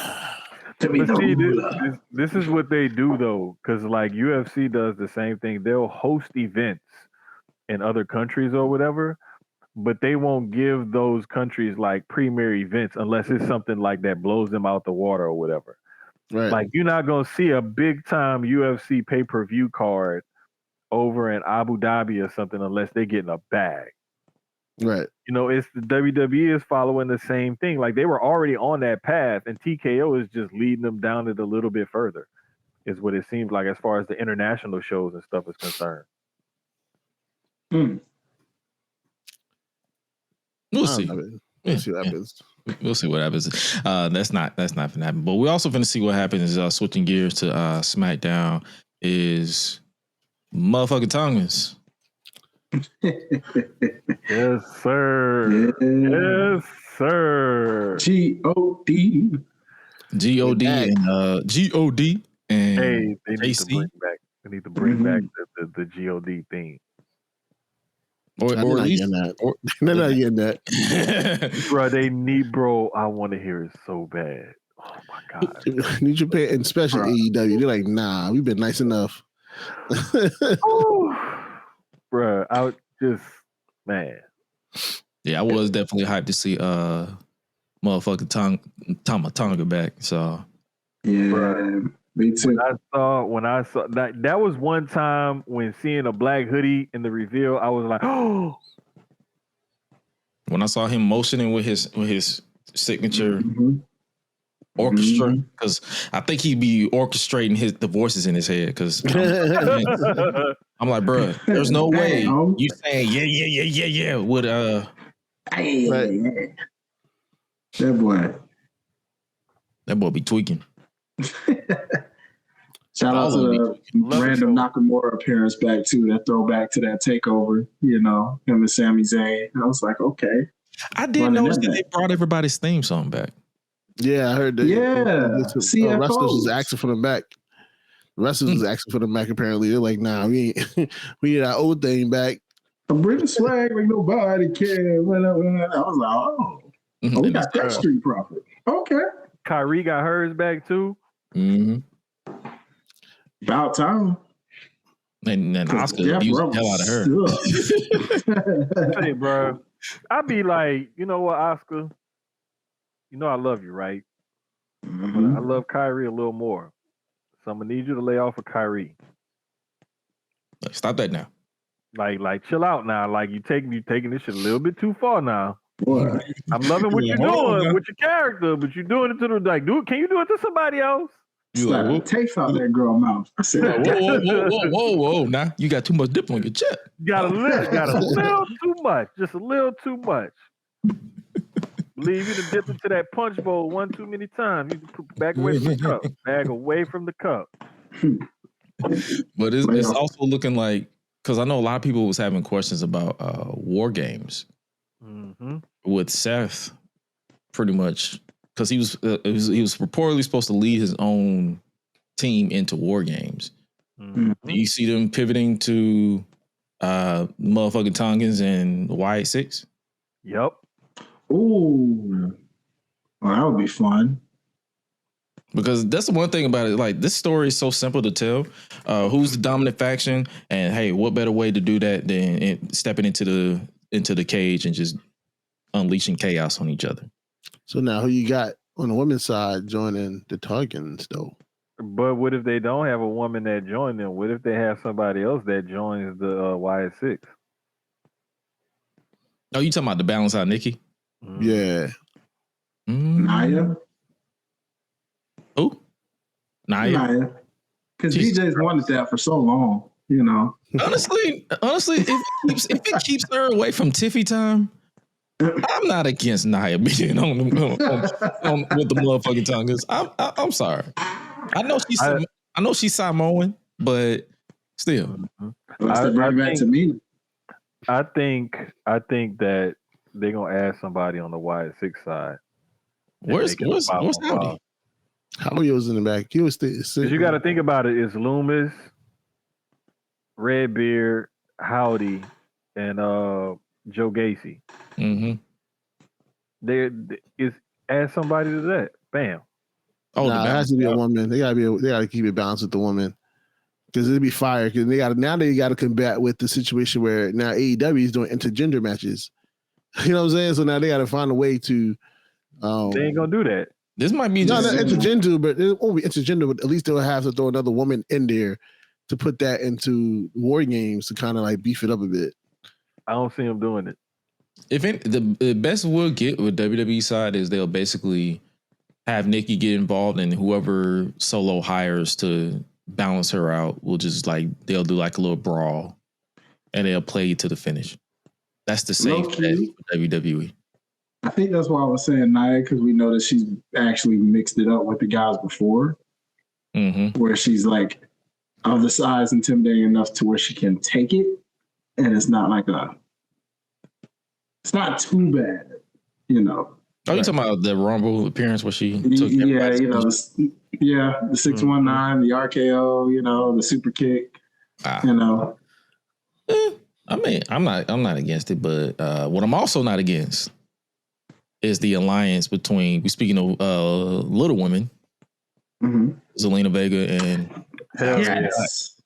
This is what they do though, because like UFC does the same thing. They'll host events in other countries or whatever, but they won't give those countries like premier events unless it's something like that blows them out the water or whatever. Right. Like you're not gonna see a big time UFC pay-per-view card over in Abu Dhabi or something unless they're getting a bag. Right. You know, it's the WWE is following the same thing. Like they were already on that path, and TKO is just leading them down it a little bit further. Is what it seems like as far as the international shows and stuff is concerned. We'll see. We'll see what happens. We'll see what happens. That's not gonna happen. But we're also gonna see what happens. Switching gears to SmackDown is motherfucking Tongans. Yes, sir. Yeah. Yes, sir. G-O-D. G-O-D and G-O-D and Hey, they need to JC. bring back. They need to bring back the God theme. Or at least they're not getting that. Bro, they need I want to hear it so bad. Oh my god. New Japan and especially AEW. They're like, nah, we've been nice enough. Bro, I would just man. Yeah, I was definitely hyped to see motherfucking Tonga back. So yeah, bro, me too. When I saw that was one time when seeing a black hoodie in the reveal, I was like, oh. When I saw him motioning with his signature orchestra, because I think he'd be orchestrating the voices in his head. Because I'm like, bro, there's no way you saying yeah with that boy be tweaking. Shout out to the random Nakamura appearance back too. That throwback to that takeover, you know, him and Sami Zayn. I was like, okay. I did notice that they brought everybody's theme song back. Yeah, I heard that. Yeah, wrestlers was asking for them back. Wrestlers was asking for them back. Apparently, they're like, "Nah, we need our old thing back." I'm bringing swag like nobody cares. I was like, oh, we got that street profit. Okay. Kyrie got hers back too. About time. And Oscar abused the hell out of her. Hey, bro, I'd be like, you know what, Oscar? You know I love you, right? But I love Kyrie a little more. So I'm gonna need you to lay off of Kyrie. Stop that now. Like chill out now. Like you taking this shit a little bit too far now. What? I'm loving what you're doing with your character, but you're doing it to the can you do it to somebody else? You like, taste out that girl mouth. I said, whoa. Nah, you got too much dip on your chip. Got a little too much. Just a little too much. Leave you to dip into that punch bowl one too many times. You put back away from the cup. Bag away from the cup. But it's also looking like, because I know a lot of people was having questions about War Games with Seth, pretty much, because he was reportedly supposed to lead his own team into War Games. Do you see them pivoting to motherfucking Tongans and Wyatt Six? Yep. Ooh, well, that would be fun. Because that's the one thing about it. Like, this story is so simple to tell. Who's the dominant faction? And hey, what better way to do that than stepping into the cage and just unleashing chaos on each other? So now, who you got on the women's side joining the Tongans, though? But what if they don't have a woman that joined them? What if they have somebody else that joins the Wyatt Six? Oh, you talking about the balance out, Nikki? Yeah. Naya? Who? Naya. Because DJ's wanted that for so long, you know. Honestly, if it keeps her away from Tiffy time, I'm not against Naya being on with the motherfucking Tongans. I'm sorry. I know she's Samoan, but still. I think that they're gonna add somebody on the Wyatt Six side. Where's Howdy? Howdy was in the back. He was still. You got to think about it. It's Loomis, Redbeard, Howdy, and Joe Gacy. Add somebody to that. Bam. Oh, it has to be a woman. They gotta keep it balanced with the woman. Because it'd be fire. Because they gotta combat with the situation where now AEW is doing intergender matches. You know what I'm saying? So now they gotta find a way to. They ain't gonna do that. This might be not intergender, but it won't be intergender. But at least they'll have to throw another woman in there to put that into War Games to kind of like beef it up a bit. I don't see them doing it. The best we'll get with WWE side is they'll basically have Nikki get involved, and whoever Solo hires to balance her out will just like they'll do like a little brawl, and they'll play you to the finish. That's the safe bet for WWE. I think that's why I was saying Nia, because we know that she's actually mixed it up with the guys before, where she's like of the size intimidating enough to where she can take it, and it's not like it's not too bad, you know. Oh, you talking about the Rumble appearance where she took the 619, the RKO, you know, the super kick, you know. I mean, I'm not against it, but what I'm also not against is the alliance between, speaking of little women, Zelina Vega and yes.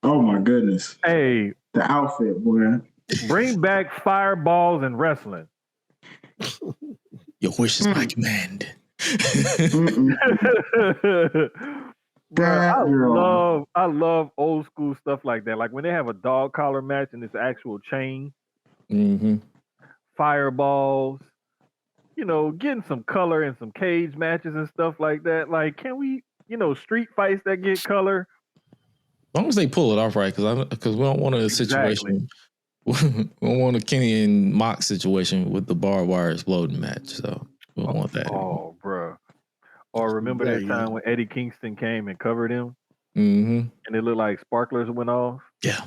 Oh my goodness. Hey, the outfit, boy. Bring back fireballs and wrestling. Your wish is my command. Bro, I love old school stuff like that. Like when they have a dog collar match and it's actual chain, fireballs, you know, getting some color and some cage matches and stuff like that. Like, can we, you know, street fights that get color? As long as they pull it off right, because we don't want a situation. We don't want a Kenny and Mox situation with the barbed wire exploding match. So we don't want that. Oh, bro. Or remember that time when Eddie Kingston came and covered him? And it looked like sparklers went off? Yeah.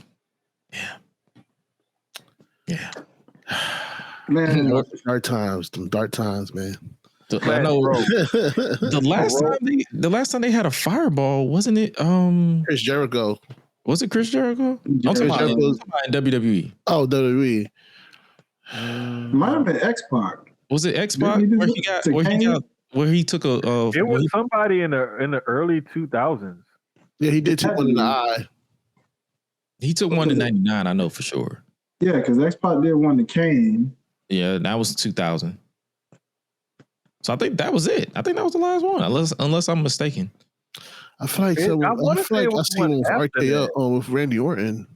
Man, dark times, man. I know. The last time they had a fireball, wasn't it? Chris Jericho. Was it Chris Jericho? I'm talking about in WWE. Oh, WWE. Might have been X-Pac. Was it X-Pac where he took a? It was somebody in the early 2000s. Yeah, he did take one in the eye. He took one in '99. I know for sure. Yeah, because X-Pac did one to Kane. Yeah, that was 2000. So I think that was it. I think that was the last one, unless I'm mistaken. I feel like I seen him with RKO with Randy Orton.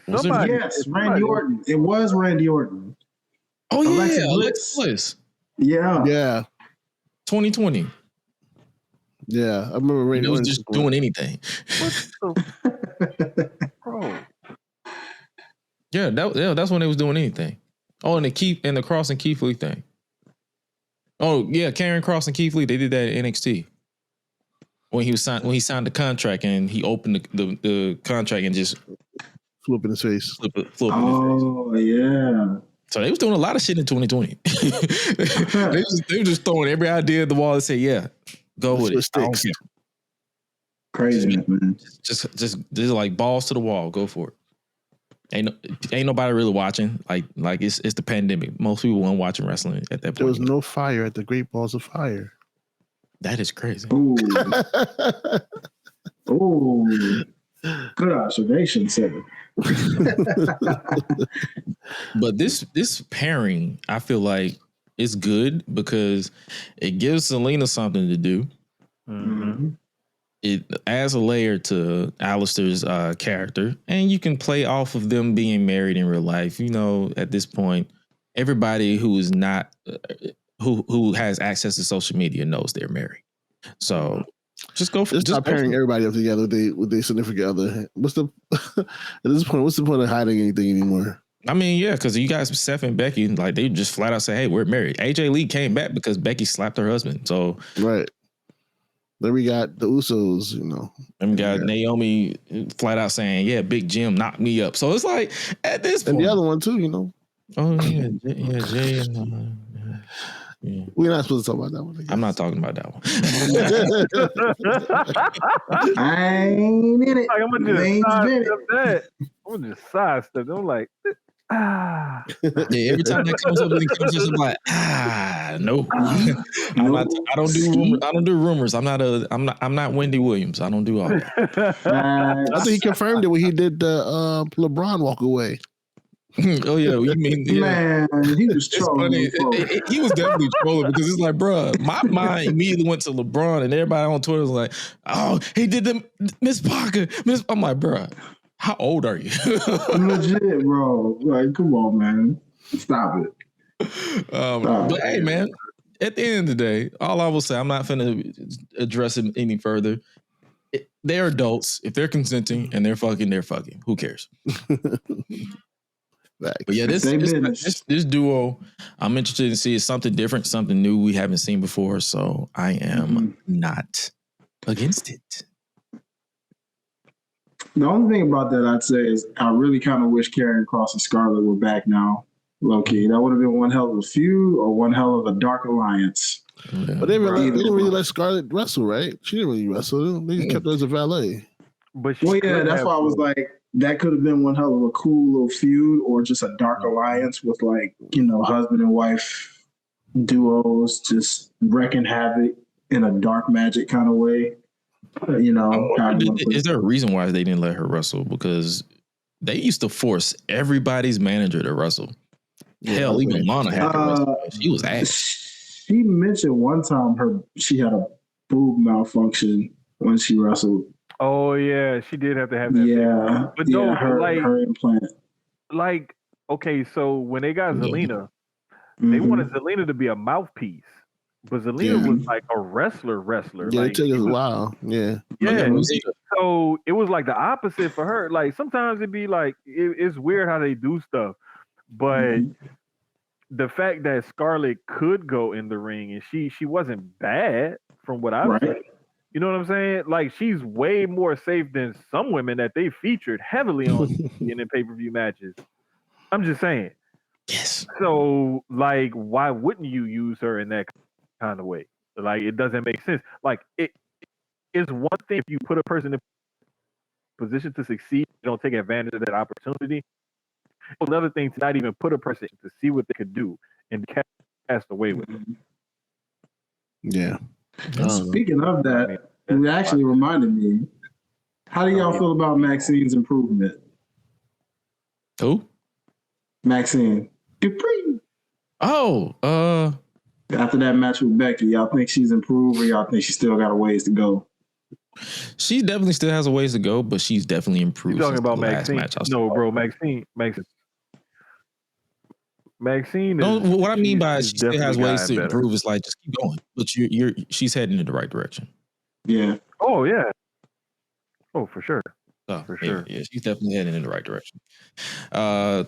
Randy Orton. It was Randy Orton. Oh yeah, Alexa Bliss. Yeah. 2020. Yeah, I remember Randy Orton was just doing anything. Bro. Yeah, that's when they was doing anything. Oh, and the Cross and Keith Lee thing. Oh yeah, Karen Cross and Keith Lee, they did that at NXT. When he signed the contract and he opened the contract and just flip in his face. Flip in his face. Oh yeah. So they was doing a lot of shit in 2020. they were just throwing every idea at the wall and say, "Yeah, go with it." Crazy, man. Just like balls to the wall. Go for it. Ain't nobody really watching. Like it's the pandemic. Most people weren't watching wrestling at that point. There was no fire at the Great Balls of Fire. That is crazy. Ooh. Good observation, Seven. But this pairing, I feel like it's good because it gives Zelina something to do. It adds a layer to Alistair's character, and you can play off of them being married in real life. You know, at this point, everybody who is not who has access to social media knows they're married. So just go for it. Just pairing everybody up together with their significant other. At this point, what's the point of hiding anything anymore? I mean, yeah, because you guys, Seth and Becky, like they just flat out say, "Hey, we're married." AJ Lee came back because Becky slapped her husband. So right. Then we got the Usos, you know. And we got Naomi flat out saying, "Yeah, Big Jim knocked me up." So it's like at this point, and the other one too, you know. Oh yeah, Jay and. Yeah. We're not supposed to talk about that one. I'm not talking about that one. I ain't in it. Like, I'm gonna just sidestep. I'm like, Yeah, every time that comes up, I'm like, nope. I don't do rumors. I'm not Wendy Williams. I don't do all that. I think he confirmed it when he did the LeBron walk away. Oh yeah, you mean man? He was trolling. He was definitely trolling because it's like, bro, my mind immediately went to LeBron, and everybody on Twitter was like, "Oh, he did the Miss Parker." I'm like, bro, How old are you? Legit, bro. Like, come on, man. Stop it. But hey, man, at the end of the day, all I will say, I'm not finna address it any further. They're adults. If they're consenting and they're fucking, they're fucking. Who cares? But yeah, this duo, I'm interested to see. It's something different, something new we haven't seen before. So I am not against it. The only thing about that I'd say is I really kind of wish Karrion Kross and Scarlett were back now. Low key, that would have been one hell of a feud or one hell of a dark alliance. Yeah. But they didn't really let Scarlett wrestle, right? She didn't really wrestle. They just kept her as a valet. But that's why I was like, that could have been one hell of a cool little feud or just a dark alliance with like, husband and wife duos just wrecking havoc in a dark magic kind of way. Is there a reason why they didn't let her wrestle? Because they used to force everybody's manager to wrestle. Hell, even Lana had to wrestle. She was ass. She mentioned one time she had a boob malfunction when she wrestled. Oh yeah, she did have to have that. Yeah, but no, her implant. Like, okay, so when they got Zelina, they wanted Zelina to be a mouthpiece, but Zelina was like a wrestler. Yeah, like, it took us a while. Yeah. So it was like the opposite for her. Like sometimes it'd be like it's weird how they do stuff, but the fact that Scarlett could go in the ring and she wasn't bad from what I've seen. You know what I'm saying? Like she's way more safe than some women that they featured heavily on in the pay-per-view matches. I'm just saying. Yes. So like, why wouldn't you use her in that kind of way? Like it doesn't make sense. Like it is one thing if you put a person in a position to succeed, you don't take advantage of that opportunity. Another thing to not even put a person to see what they could do and cast away with it. Yeah. Speaking of that, it actually reminded me. How do y'all feel about Maxine's improvement? Who? Maxine. Dupree. Oh, after that match with Becky, y'all think she's improved or y'all think she still got a ways to go? She definitely still has a ways to go, but she's definitely improved. You talking about Maxine? No, bro, Maxine. No, what I mean by she still has ways to improve is like just keep going, but she's heading in the right direction. Yeah. Oh yeah. Oh, for sure. For sure. Yeah, she's definitely heading in the right direction. Yeah,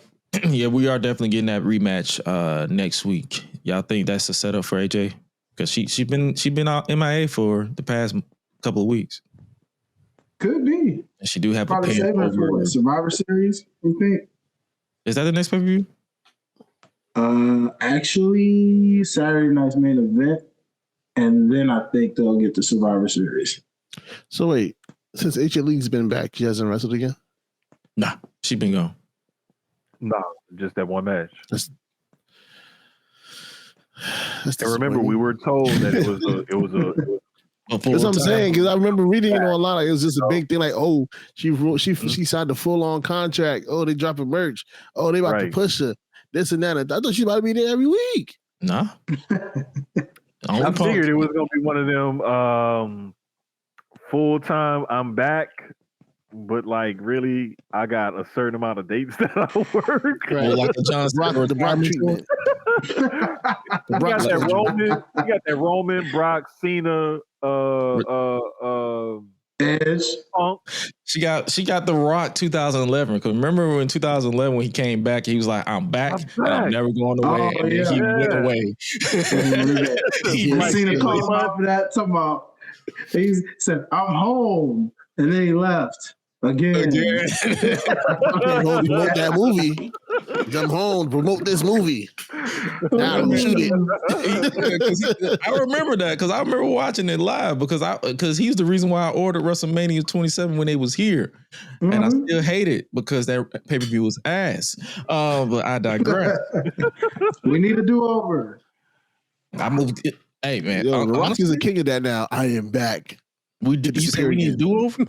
we are definitely getting that rematch next week. Y'all think that's a setup for AJ? Because she's been out MIA for the past couple of weeks. Could be. And she do have probably a saving for Survivor Series. You think? Is that the next pay-per-view? Actually, Saturday night's main event, and then I think they'll get the Survivor Series. So wait, since AJ Lee's been back, she hasn't wrestled again? Nah, she been gone. No, just that one match. And remember, we were told that it was a that's what I'm saying, because I remember reading it online. Like, it was just a big thing. Like, oh, she signed a full-on contract. Oh, they dropping merch. Oh, they about to push her. This and that. I thought she about to be there every week. Nah. I figured it was going to be one of them full-time, I'm back, but like really, I got a certain amount of dates that I work. Right. Like the John the Brock treatment. You got that Roman, Brock, Cena, Edge. She got the Rock 2011. Because remember in 2011 when he came back, he was like, "I'm back. And I'm never going away." And then he went away. Cena called him out for that. Talking about, he said, "I'm home," and then he left. Again. Promote that movie. Come home, promote this movie. Now shoot it. I remember that because I remember watching it live because he's the reason why I ordered WrestleMania 27 when they was here, and I still hate it because that pay-per-view was ass. But I digress. We need a do-over. I moved it. Hey man, The Rock is the king of that now. I am back. You say we need a do-over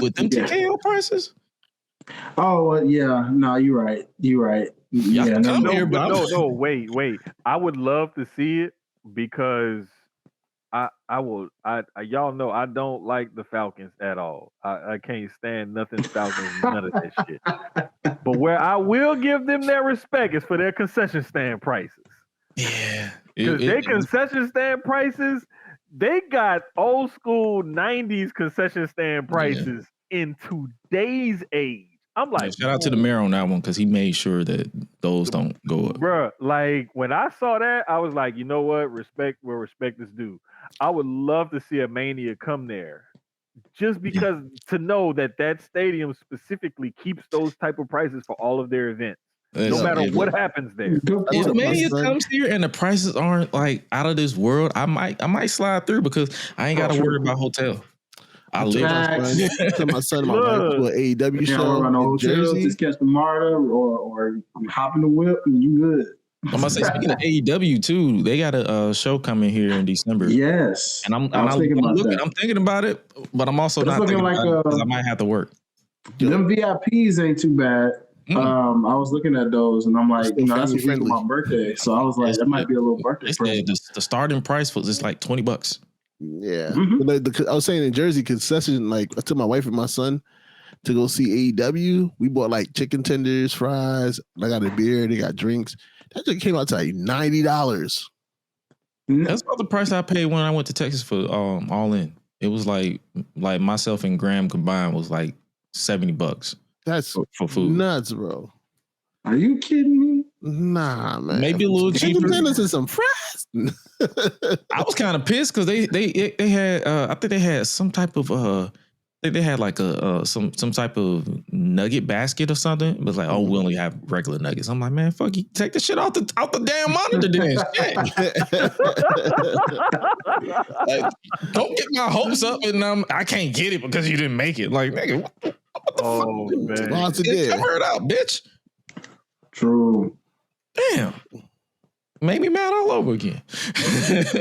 with them TKO prices? Oh yeah, no, you're right. Yeah, no, wait. I would love to see it because y'all know I don't like the Falcons at all. I can't stand nothing Falcons, none of that shit. But where I will give them their respect is for their concession stand prices. Yeah. Because their concession stand prices, they got old school 90s concession stand prices in today's age. I'm like, shout out to the mayor on that one because he made sure that those don't go up. Bruh, like when I saw that, I was like, you know what? Respect where respect is due. I would love to see a Mania come there. Just because to know that stadium specifically keeps those type of prices for all of their events. No matter what happens there. If Mania comes here and the prices aren't like out of this world, I might slide through because I ain't got to worry about hotel. I live my son and my wife to an AEW show in Jersey. Just catch the MARTA or hop in the whip and you good. I'm about to say, speaking of AEW too, they got a show coming here in December. Yes, and I'm thinking about it, but I'm also not thinking about it because I might have to work. Them VIPs ain't too bad. I was looking at those and I'm like, that's a week of my birthday, so I was like, that might be a little birthday present. The starting price was just like $20. Yeah, I was saying in Jersey concession, like I took my wife and my son to go see AEW. We bought like chicken tenders, fries. I got a beer. They got drinks. That just came out to like $90. That's about the price I paid when I went to Texas for all in. It was like myself and Graham combined was like $70. That's for food. Nuts, bro. Are you kidding me? Nah, man. Maybe a little cheaper. Chicken tenders and some fries. I was kind of pissed because they had I think they had some type of I think they had like some type of nugget basket or something. But it's like, oh, we only have regular nuggets. I'm like, man, fuck you, take the shit out the damn monitor then. Like, don't get my hopes up and I can't get it because you didn't make it. Like, nigga, what the fuck? Man. Cover it out, bitch. True. Damn. Made me mad all over again. that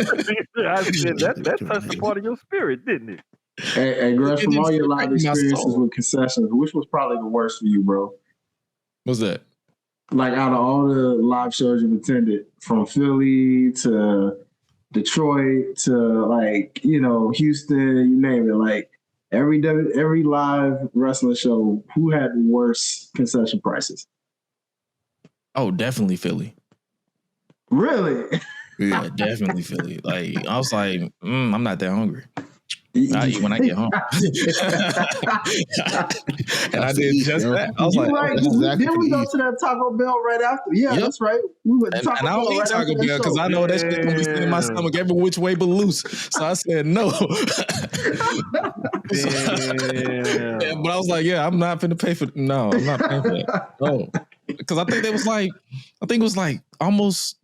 touched the part of your spirit, didn't it? Hey, Greg, from all your live experiences with concessions, which was probably the worst for you, bro? What's that? Like out of all the live shows you've attended, from Philly to Detroit to like, Houston, you name it, like every live wrestling show, who had the worst concession prices? Oh, definitely Philly. Really? Yeah, definitely Philly. Like I was like, I'm not that hungry. I eat when I get home. And I did just that. I was like, right. Then we go to that Taco Bell right after. Yeah, that's right. We went to Taco Bell. I don't eat Taco Bell because I know that shit's gonna be sitting in my stomach every which way but loose. So I said no. But I was like, yeah, I'm not finna pay for. No, I'm not paying for that. No, because I think it was like almost.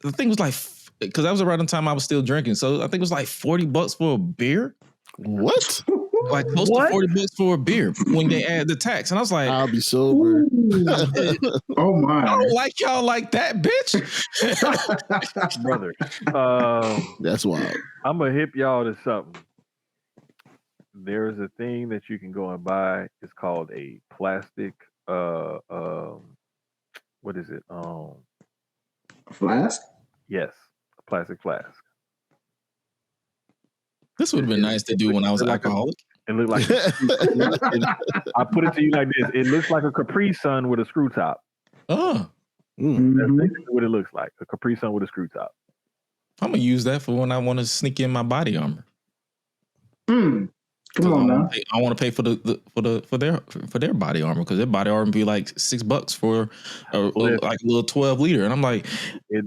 The thing was like. Because that was around the time I was still drinking. So I think it was like $40 for a beer. What? Like close to $40 for a beer when they add the tax. And I was like, I'll be sober. Oh my. I don't like y'all like that, bitch. Brother. That's wild. I'm going to hip y'all to something. There is a thing that you can go and buy. It's called a plastic, what is it? Flask? Yes. Plastic flask. This would have been nice to do when I was alcoholic. It looked like I put it to you like this. It looks like a Capri Sun with a screw top. Oh. That's basically what it looks like. A Capri Sun with a screw top. I'm gonna use that for when I want to sneak in my body armor. Come on now. I want to pay for their body armor because their body armor be like $6 for like a little 12 liter, and I'm like,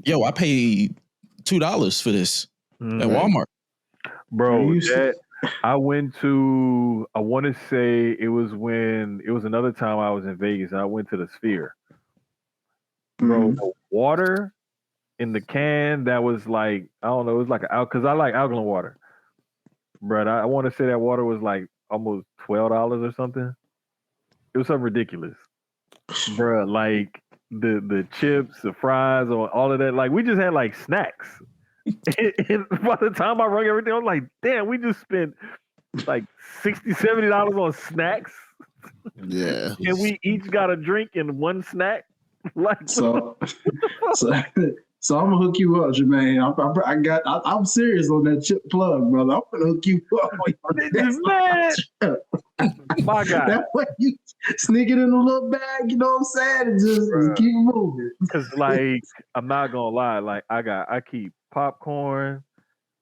yo, I paid $2 for this at Walmart. Bro, I went to, I want to say it was another time I was in Vegas and I went to the Sphere. Bro, the water in the can that was like, I don't know, it was like because I like alkaline water. Bro, I want to say that water was like almost $12 or something. It was something ridiculous. Bro, like the chips, the fries, or all of that. Like we just had like snacks. And by the time I rung everything, I was like, damn, we just spent like $60, $70 on snacks. Yeah. And we each got a drink and one snack. Like so So I'm gonna hook you up, Jermaine. I'm serious on that chip plug, brother. I'm gonna hook you up on Man, my guy. That way you sneak it in a little bag, you know what I'm saying? And just keep moving. Because like I'm not gonna lie, like I keep popcorn,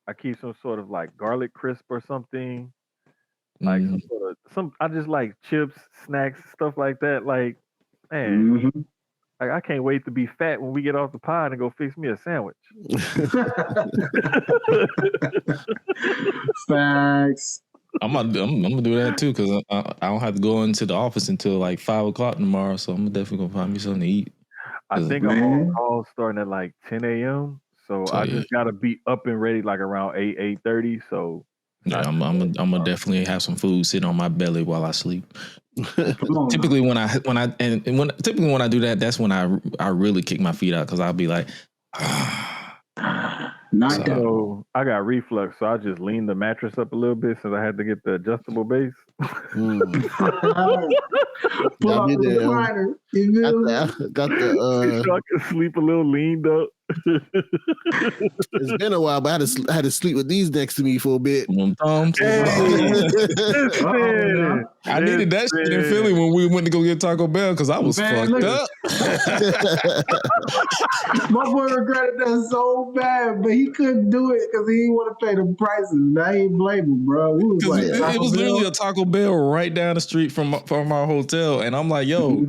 I keep some sort of like garlic crisp or something. Like I just like chips, snacks, stuff like that. Like, man, I can't wait to be fat when we get off the pod and go fix me a sandwich. Facts. I'm gonna do that too because I don't have to go into the office until like 5 o'clock tomorrow. So I'm definitely gonna find me something to eat. I think I'm on call starting at like 10 a.m. So I just gotta be up and ready like around 8:30. So yeah, I'm gonna definitely have some food sitting on my belly while I sleep. Typically when I do that, that's when I really kick my feet out because I'll be like, so I got reflux, so I just leaned the mattress up a little bit since I had to get the adjustable base. Pull out the recliner. Got the so I can sleep a little leaned up. It's been a while, but I had to sleep with these next to me for a bit. I needed that shit in Philly when we went to go get Taco Bell because I was fucked up. My boy regretted that so bad, but he couldn't do it because he didn't want to pay the prices. I ain't blame him, bro. We was like, it was literally a Taco Bell right down the street from our hotel, and I'm like, yo.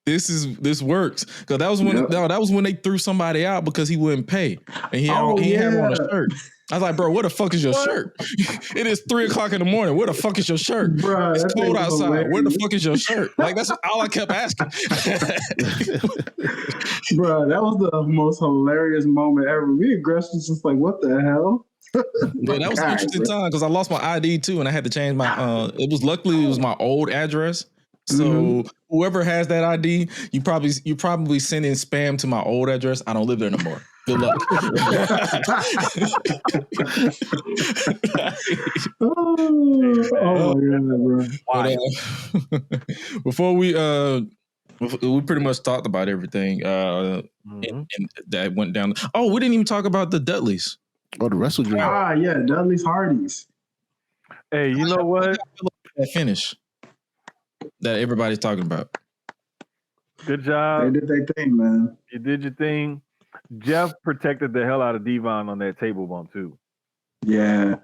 This works because that was when they threw somebody out because he wouldn't pay and he had on a shirt. I was like, bro, where the fuck is your shirt? It is 3 o'clock in the morning. Where the fuck is your shirt? Bruh, it's cold outside. Hilarious. Where the fuck is your shirt? Like that's all I kept asking. Bro, that was the most hilarious moment ever. Me and Gresh was just like, what the hell? Yeah, that was an interesting time because I lost my ID too, and I had to change my. It was my old address. So whoever has that ID, you probably send in spam to my old address. I don't live there no more. Good luck. Oh my god, bro! Before we pretty much talked about everything and that went down. Oh, we didn't even talk about the Dudleys. Oh, the WrestleDream. Yeah, Dudley's Hardys. Hey, you know what? That finish that everybody's talking about. Good job. They did their thing, man. You did your thing. Jeff protected the hell out of Devon on that table bump too. Yeah.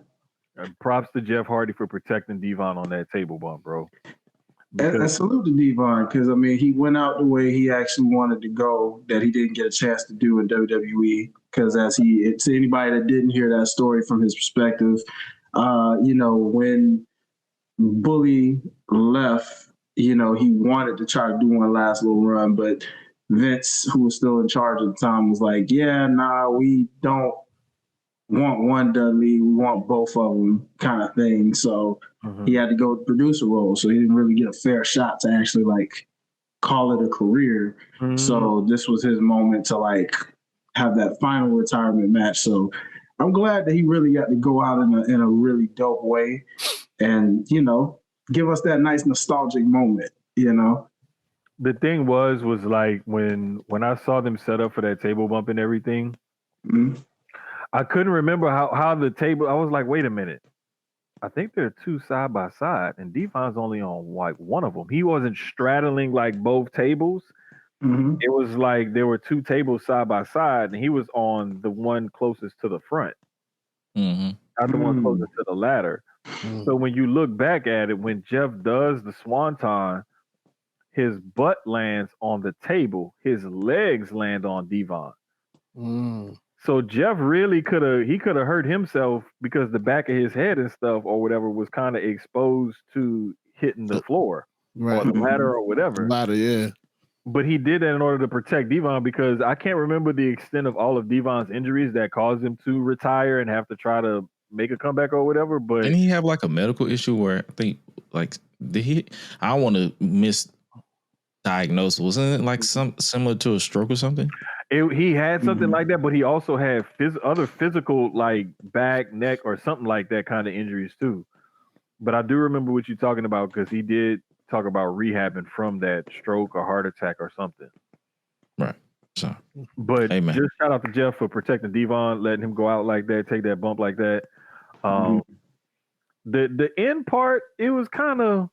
And props to Jeff Hardy for protecting Devon on that table bump, bro. And salute to Devon because I mean he went out the way he actually wanted to go that he didn't get a chance to do in WWE. Because to anybody that didn't hear that story from his perspective, when Bully left. He wanted to try to do one last little run, but Vince, who was still in charge at the time, was like, we don't want one Dudley. We want both of them kind of thing. So he had to go with the producer role. So he didn't really get a fair shot to actually like call it a career. So this was his moment to like have that final retirement match. So I'm glad that he really got to go out in a really dope way and, give us that nice nostalgic moment, The thing was like when I saw them set up for that table bump and everything, I couldn't remember how the table. I was like, wait a minute, I think there are two side by side, and Devon's only on like one of them. He wasn't straddling like both tables. It was like there were two tables side by side, and he was on the one closest to the front, not the one closest to the ladder. So when you look back at it, when Jeff does the swanton, his butt lands on the table, his legs land on Devon. So Jeff really could have hurt himself because the back of his head and stuff or whatever was kind of exposed to hitting the floor or the ladder or whatever. Ladder, yeah. But he did that in order to protect Devon because I can't remember the extent of all of Devon's injuries that caused him to retire and have to try to make a comeback or whatever. But didn't he have like a medical issue where I think like I don't want to misdiagnose. Wasn't it like some similar to a stroke or something? He had something like that, but he also had other physical like back, neck, or something like that kind of injuries too. But I do remember what you're talking about because he did talk about rehabbing from that stroke or heart attack or something. Right. So, But Amen. just shout out to Jeff for protecting Devon, letting him go out like that, take that bump like that. The end part, it was kind of.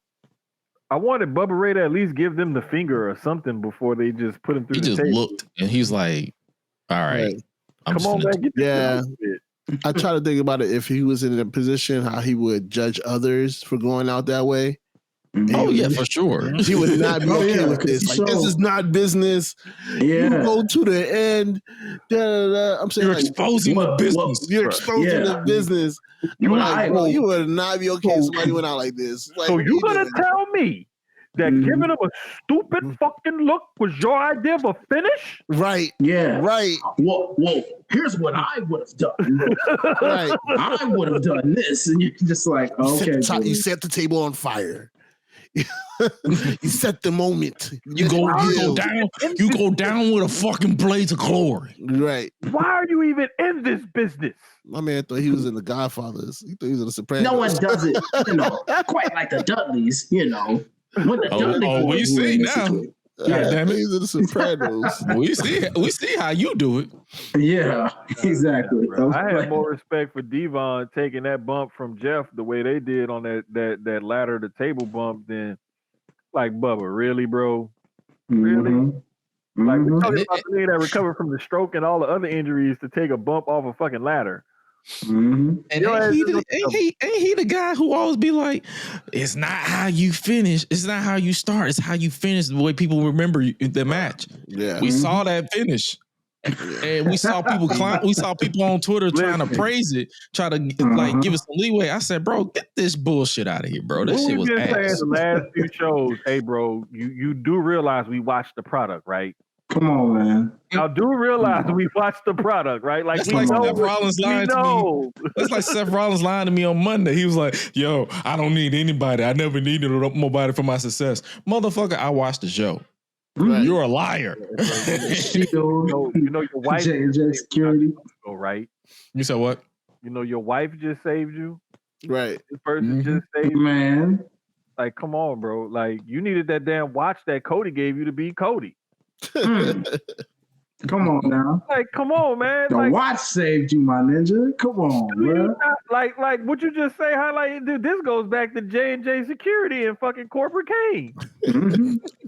I wanted Bubba Ray to at least give them the finger or something before they just put him through the table. He just looked and he's like, "All right, come on, man, get this I try to think about it if he was in a position how he would judge others for going out that way. Oh yeah, for sure. He would not be okay with this. Like, this is not business. You go to the end. I'm saying you're exposing the business. You're exposing the business. You would not be okay if somebody went out like this. Like, so you gonna tell me that giving him a stupid fucking look was your idea of a finish? Right. Yeah. Right. Well, here's what I would have done. Right. I would have done this. And you're just like, okay. You set the table on fire. You set the moment. You go down with a fucking blaze of glory. Right. Why are you even in this business? My man thought he was in the Godfathers. He thought he was in the Sopranos. No one does it, quite like the Dudleys, When the Dudleys we see now. Yeah, damn it. He's in the Sopranos. we see how you do it. Yeah, exactly. I had more respect for Devon taking that bump from Jeff the way they did on that ladder to table bump than like Bubba. Really, bro? Really? Like we're talking about the nigga that recovered from the stroke and all the other injuries to take a bump off a fucking ladder. And ain't he the guy who always be like, it's not how you finish, it's not how you start, it's how you finish, the way people remember the match. Yeah, we saw that finish, and we saw people we saw people on Twitter trying to praise it, try to like give us some leeway. I said, bro, get this bullshit out of here, bro. That shit was ass. Saying the last few shows, hey, bro, you do realize we watched the product, right? Come on, man. Y'all do realize we watched the product, right? Like, that's like Seth Rollins lying to me. That's like Seth Rollins lying to me on Monday. He was like, yo, I don't need anybody. I never needed nobody for my success. Motherfucker, I watched the show. Right. You're a liar. You know your wife J&J Security. Right? You said what? You know your wife just saved you? Right. This person just saved you. Man. Like, come on, bro. Like, you needed that damn watch that Cody gave you to be Cody. Come on now. Like, come on, man. The watch saved you, my ninja. Come on, bro. Like what you just say? Dude, this goes back to J&J Security and fucking Corporate Kane.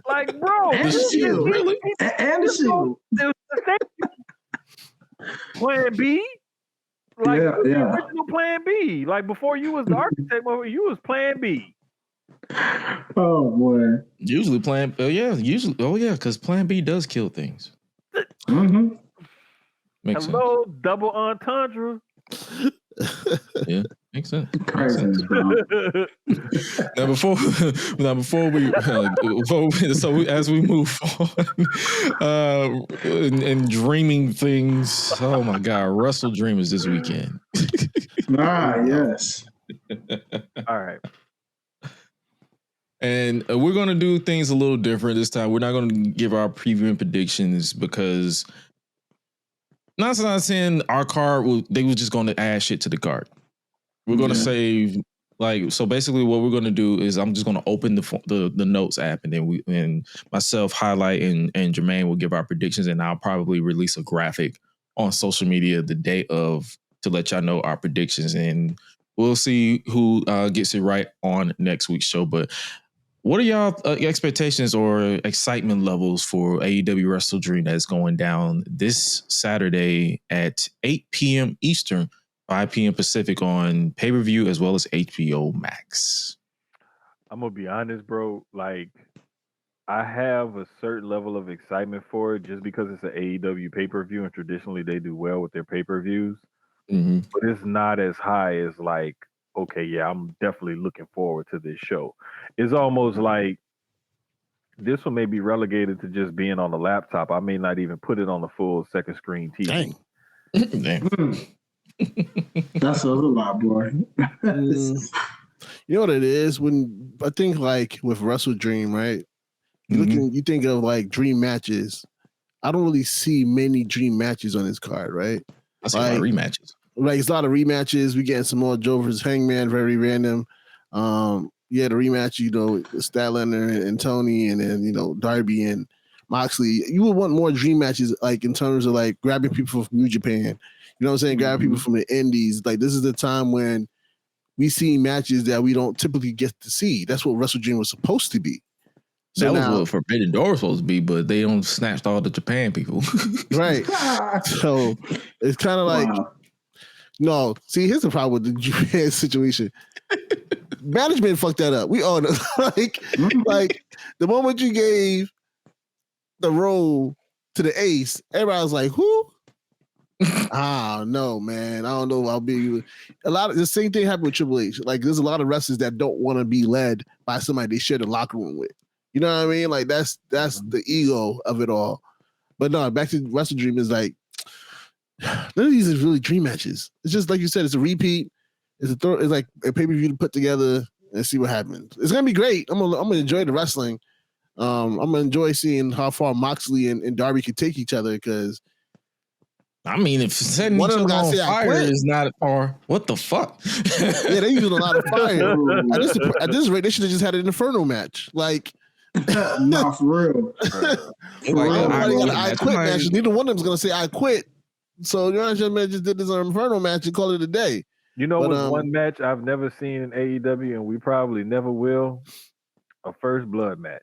Like, bro, and the shield, really? And the shield. Plan B. Like the original Plan B. Like before you was the architect, you was Plan B. Oh boy. Usually Plan because Plan B does kill things. Makes Hello, sense. Double entendre. Yeah, makes sense. Crazy, bro. Now before we as we move on and dreaming things. Oh my God, WrestleDream is this weekend. Yes. All right. And we're going to do things a little different this time. We're not going to give our preview and predictions because not saying our card, they were just going to add shit to the card. We're going to save, so basically what we're going to do is I'm just going to open the notes app and then myself, Highlight, and Jermaine will give our predictions, and I'll probably release a graphic on social media the day of to let y'all know our predictions, and we'll see who gets it right on next week's show. But what are y'all expectations or excitement levels for AEW WrestleDream that's going down this Saturday at 8 p.m. Eastern, 5 p.m. Pacific on pay-per-view as well as HBO Max? I'm going to be honest, bro. Like, I have a certain level of excitement for it just because it's an AEW pay-per-view, and traditionally they do well with their pay-per-views. But it's not as high as like, okay, yeah, I'm definitely looking forward to this show. It's almost like this one may be relegated to just being on the laptop. I may not even put it on the full second screen TV. Dang. That's a little lot, boy. You know what it is? When I think like with WrestleDream, right? You think of like dream matches. I don't really see many dream matches on this card, right? I see a lot of rematches. Like it's a lot of rematches. We getting Samoa Joe versus Hangman, very random. The rematch, Statlander and Tony, and then Darby and Moxley. You would want more dream matches, like in terms of like grabbing people from New Japan. You know what I'm saying? Grabbing people from the Indies. Like this is the time when we see matches that we don't typically get to see. That's what WrestleDream was supposed to be. So that was what Forbidden Door was supposed to be, but they don't snatched all the Japan people. Right. So it's kind of like, no. See, here's the problem with the Japan situation. Management fucked that up. We all know. like the moment you gave the role to the Ace, everybody was like, who? I don't know, man. I don't know if I'll be a lot of the same thing happened with Triple H. Like there's a lot of wrestlers that don't want to be led by somebody they share the locker room with. You know what I mean? Like that's the ego of it all. But no, back to WrestleDream is like none of these is really dream matches. It's just like you said, it's a repeat. It's like a pay-per-view to put together and see what happens. It's gonna be great. I'm gonna enjoy the wrestling. I'm gonna enjoy seeing how far Moxley and Darby can take each other because I mean, if setting one each of them other gotta on fire is not far, what the fuck? Yeah, they're using a lot of fire. At this rate, they should have just had an Inferno match. Like, nah, for real. I quit match. Neither one of them's gonna say I quit. So you know, just did this Inferno match and call it a day. You know what's one match I've never seen in AEW, and we probably never will? A First Blood match.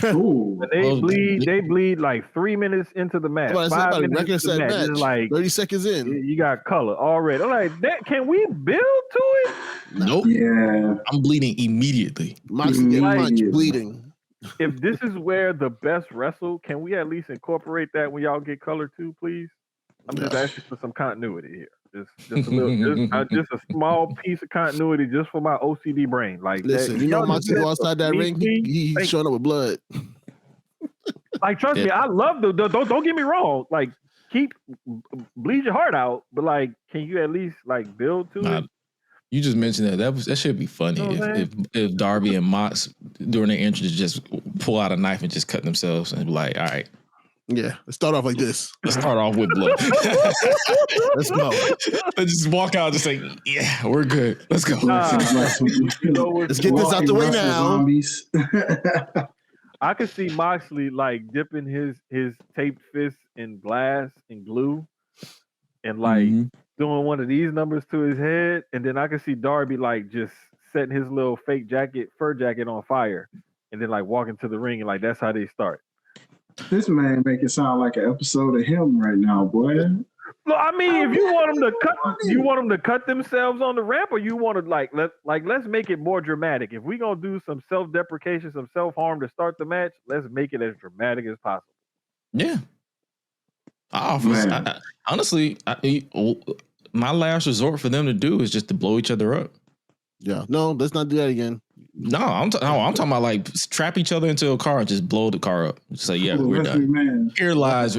Ooh. They bleed like 3 minutes into the match. 5 minutes into the match. It's like 30 seconds in. You got color already. I'm like, that can we build to it? Nope. Yeah. I'm bleeding immediately. Moxley punch bleeding. If this is where the best wrestle, can we at least incorporate that when y'all get color too, please? I'm just asking for some continuity here. Just a little, just a small piece of continuity just for my OCD brain. Like, listen, you know, Moxley go outside that ring, he's showing up with blood. Like, trust me, I love the. Don't get me wrong. Like, bleed your heart out, but like, can you at least like build to it? You just mentioned that should be funny if Darby and Mox during their entrance just pull out a knife and just cut themselves and be like, all right. Yeah, let's start off like this. Let's start off with blood. Let's go. Let's just walk out and just say, yeah, we're good. Let's go. Let's get this out the way now. I could see Moxley like dipping his taped fist in glass and glue and like doing one of these numbers to his head. And then I could see Darby like just setting his little fake fur jacket on fire and then like walking to the ring and like that's how they start. This man make it sound like an episode of him right now, boy. No, I mean, if you want them to cut themselves on the ramp, or you want to let's make it more dramatic. If we're gonna do some self-deprecation, some self-harm to start the match, let's make it as dramatic as possible. Yeah. Honestly, my last resort for them to do is just to blow each other up. Yeah. No, let's not do that again. No, I'm talking about like trap each other into a car and just blow the car up. Say, yeah, we're done. Man. Here lies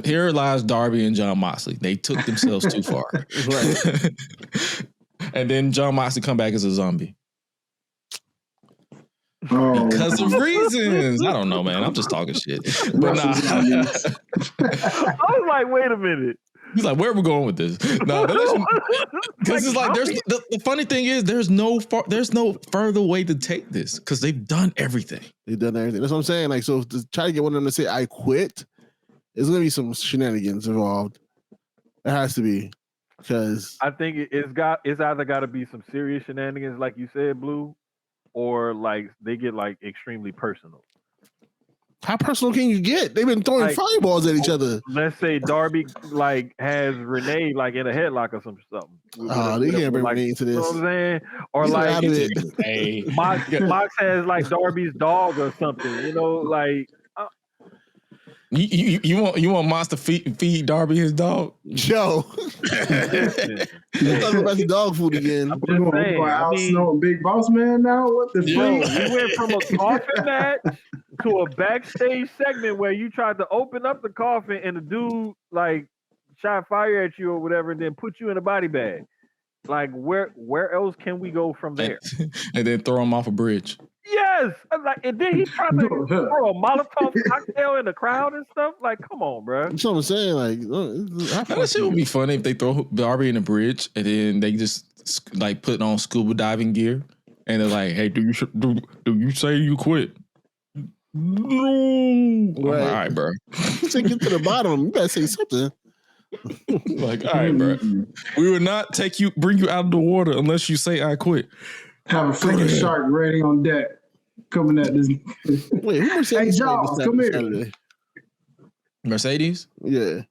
Darby and John Moxley. They took themselves too far. Right. And then John Moxley come back as a zombie. Oh. Because of reasons. I don't know, man. I'm just talking shit. But nah. I was like, wait a minute. He's like, where are we going with this? No, because it's like the funny thing is there's no further way to take this because they've done everything. They've done everything. That's what I'm saying. Like, so to try to get one of them to say I quit, there's gonna be some shenanigans involved. It has to be because I think it's either got to be some serious shenanigans, like you said, Blue, or like they get like extremely personal. How personal can you get? They've been throwing fireballs at each other. Let's say Darby like has Renee like in a headlock or something. Oh, they can't bring Renee into this. You know what I'm saying? Or like Mox has like Darby's dog or something. You know, like you want Mox to feed Darby his dog? Joe. Talking about the dog food again. We're going Big Boss Man now? What the fuck? We went from a coffin match to a backstage segment where you tried to open up the coffin and the dude like shot fire at you or whatever and then put you in a body bag. Like where else can we go from there? And then throw him off a bridge. Yes. And then he tried to throw a Molotov cocktail in the crowd and stuff. Like, come on, bro. That's what I'm saying. Like, that shit would be funny if they throw Darby in a bridge and then they just like put on scuba diving gear and they're like, "Hey, do you say you quit?" No. Right. All right, bro. To get to the bottom, you better say something. Like, all right, bro. We will not bring you out of the water unless you say I quit. Have a freaking shark ready on deck coming at this. Wait, who Mercedes? Hey, Jaws, come here. Saturday? Mercedes? Yeah.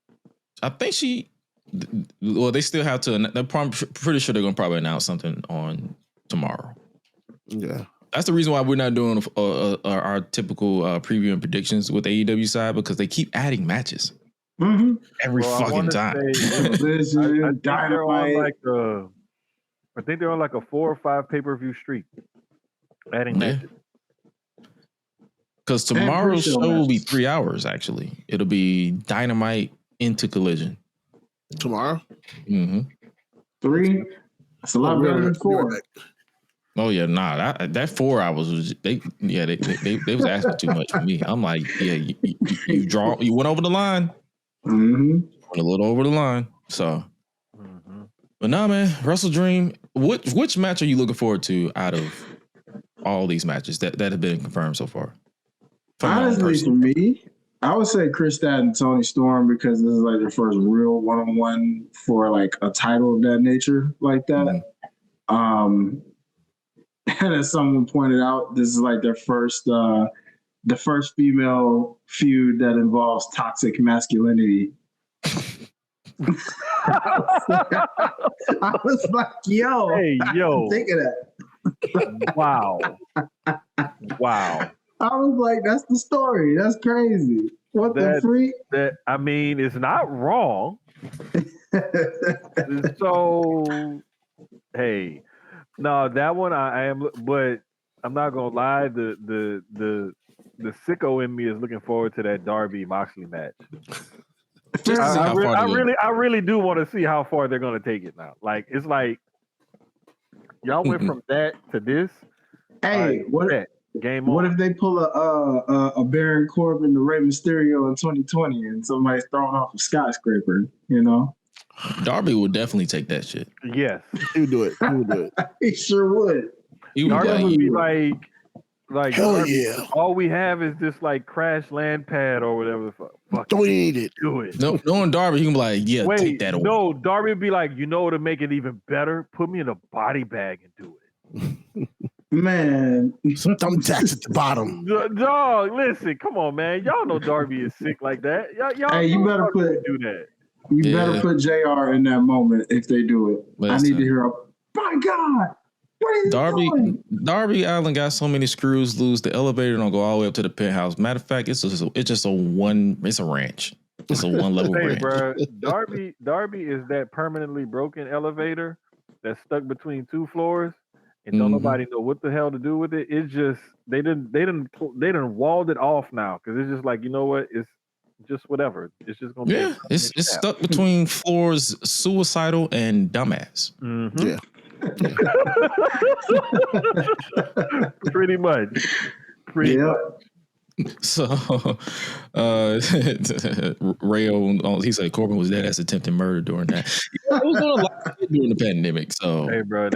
I think well, they still have to. They're pretty sure they're going to probably announce something on tomorrow. Yeah. That's the reason why we're not doing our typical preview and predictions with the AEW side, because they keep adding matches every fucking time. I think they're on like a 4 or 5 pay-per-view streak. Adding matches. Because tomorrow's show will be 3 hours, actually. It'll be Dynamite into Collision. Tomorrow? Mm-hmm. 3? That's a lot better than 4. Oh yeah, nah. That 4 hours was they was asking too much for me. I'm like, yeah, you went over the line. Went a little over the line. So, but nah, man, WrestleDream. Which match are you looking forward to out of all these matches that have been confirmed so far? Honestly, for me, I would say Chris Stat and Tony Storm, because this is like their first real one-on-one for like a title of that nature, like that. And as someone pointed out, this is like their first, the first female feud that involves toxic masculinity. I was like, yo, think of that. Wow. I was like, that's the story. That's crazy. What the freak? I mean, it's not wrong. So, hey. No, that one I am, but I'm not gonna lie. The sicko in me is looking forward to that Darby Moxley match. I really do want to see how far they're gonna take it now. Like, it's like y'all went from that to this. Hey, game on. What if they pull a Baron Corbin to Rey Mysterio in 2020 and somebody's throwing off a skyscraper? You know. Darby would definitely take that shit. Yes. He would do it. He sure would. Darby would be like hell Darby, yeah. all we have is this like crash land pad or whatever the fuck. Don't need it. Do it. No, knowing Darby, he can be like, yeah, take that away. No, Darby would be like, you know, to make it even better, put me in a body bag and do it. Man, some thumbtacks at the bottom. Dog, listen, come on, man. Y'all know Darby is sick like that. Y'all hey, you better do that. You better put JR in that moment if they do it. Listen. I need to hear my God, what is doing? Darby Allin got so many screws loose. The elevator don't go all the way up to the penthouse. Matter of fact, it's a ranch. It's a one-level ranch. Bro, Darby is that permanently broken elevator that's stuck between 2 floors, and don't nobody know what the hell to do with it. It's just they didn't walled it off now, because it's just like, you know what, it's just whatever. It's just gonna be it's stuck between floors, suicidal and dumbass. Yeah. Pretty much. So Rayo, he said Corbin was dead as attempted murder during that. It was doing a lot during the pandemic. So hey, bro,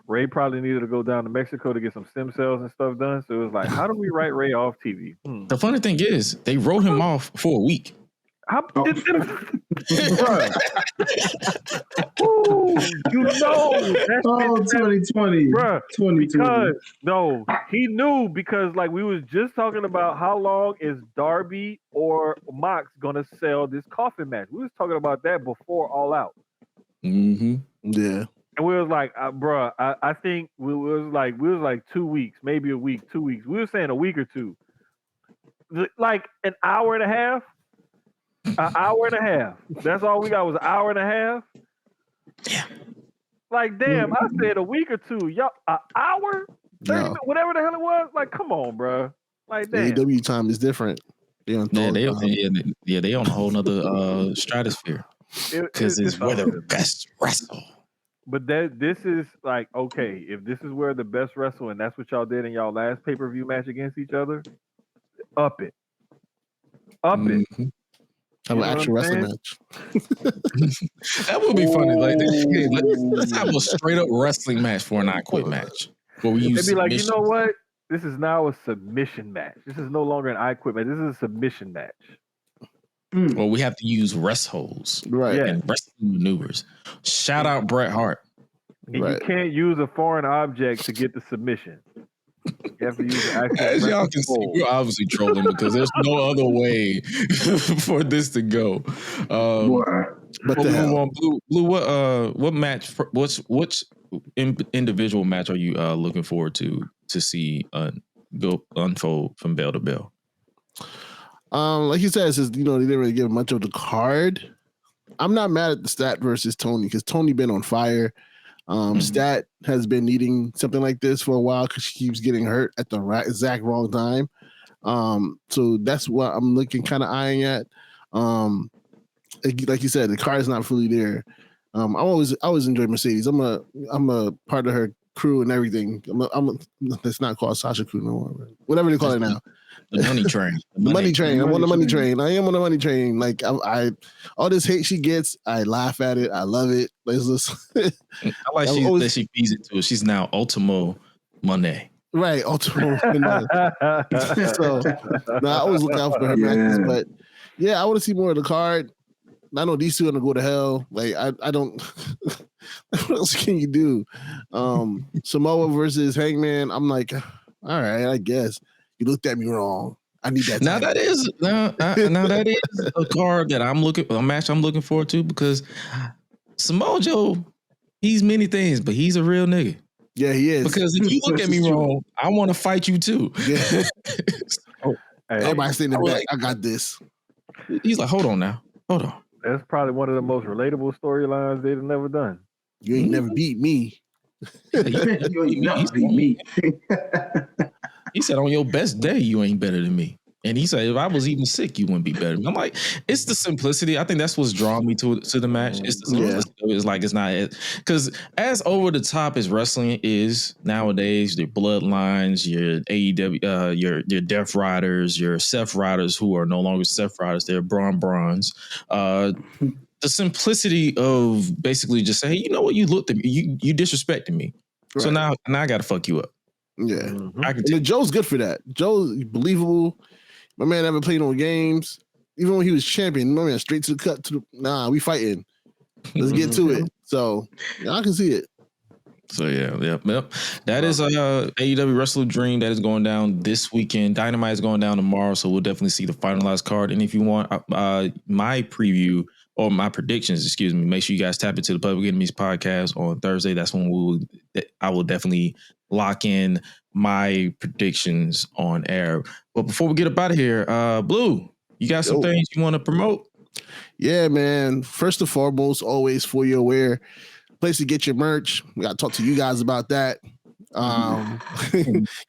Ray probably needed to go down to Mexico to get some stem cells and stuff done. So it was like, how do we write Ray off TV? The funny thing is, they wrote him off for a week. Ooh, you know, 2020, bro. 2020. Because he knew, because like we was just talking about how long is Darby or Mox gonna sell this coffin match. We was talking about that before All Out. Yeah. And we was like, bro, I think we was like 2 weeks, maybe a week, 2 weeks. We were saying a week or two, like an hour and a half. An hour and a half. That's all we got was an hour and a half. Yeah. Like, damn, I said a week or two. Y'all, an hour? 30 minutes, whatever the hell it was. Like, come on, bro. Like, damn. AEW time is different. They on a whole nother stratosphere. Because it's where the best wrestle. But this is like, okay, if this is where the best wrestle, and that's what y'all did in y'all last pay-per-view match against each other, up it. Have an actual wrestling match. That would be funny. Like, let's have a straight up wrestling match for an I Quit match. Where we use they'd be like, you know what? This is now a submission match. This is no longer an I Quit match. This is a submission match. Well, we have to use rest holds, Right. and wrestling maneuvers. Shout out Bret Hart. And you can't use a foreign object to get the submission. You have to use an actual. As y'all can see, we're obviously trolling because there's no other way for this to go. But we'll move on. Blue, what match? Which individual match are you looking forward to see go unfold from bell to bell? Like you said, since they didn't really give much of the card. I'm not mad at the Stat versus Tony because Tony been on fire. Stat has been needing something like this for a while because she keeps getting hurt at the exact wrong time. So that's what I'm looking kind of eyeing at. Like you said, the card is not fully there. I always enjoy Mercedes. I'm a part of her crew and everything. It's not called Sasha Crew no more. Whatever they call it now. The money train. The money train. I'm on the money train. I am on the money train. Like I all this hate she gets, I laugh at it. I love it. I like that she feeds it to her. She's now Ultimo Money. Right, Ultimo Money. So I always look out for her matches, but yeah, I want to see more of the card. I know these two are gonna go to hell. Like I don't. What else can you do? Samoa versus Hangman. I'm like, all right, I guess you looked at me wrong. I need that. Now that is a card that a match I'm looking forward to because Samoa Joe, he's many things, but he's a real nigga. Yeah, he is. Because if you look at me wrong, I want to fight you too. Yeah. Everybody stay in the back. I got this. He's like, hold on now. Hold on. That's probably one of the most relatable storylines they've never done. You ain't never beat me. You ain't never beat me. He said, on your best day, you ain't better than me. And he said, if I was even sick, you wouldn't be better than me. I'm like, it's the simplicity. I think that's what's drawn me to the match. It's the simplicity. It's like, it's not because as over the top as wrestling is nowadays, your bloodlines, your AEW, your Death Riders, your Seth Riders, who are no longer Seth Riders, they're Brons. The simplicity of basically just saying, hey, you know what, you looked at me, you disrespected me. Right. So now I got to fuck you up. Yeah. And Joe's good for that. Joe's believable. My man never played on games. Even when he was champion, my man straight to the cut. We fighting. Let's get to it. So I can see it. So yeah. That is AEW WrestleDream that is going down this weekend. Dynamite is going down tomorrow, so we'll definitely see the finalized card. And if you want my preview or my predictions, excuse me, make sure you guys tap into the Public Enemies podcast on Thursday. That's when I will definitely lock in my predictions on air. But before we get up out of here, Blue, you got some things you want to promote? Yeah, man. First and foremost, always ForUrWear. Place to get your merch. We got to talk to you guys about that.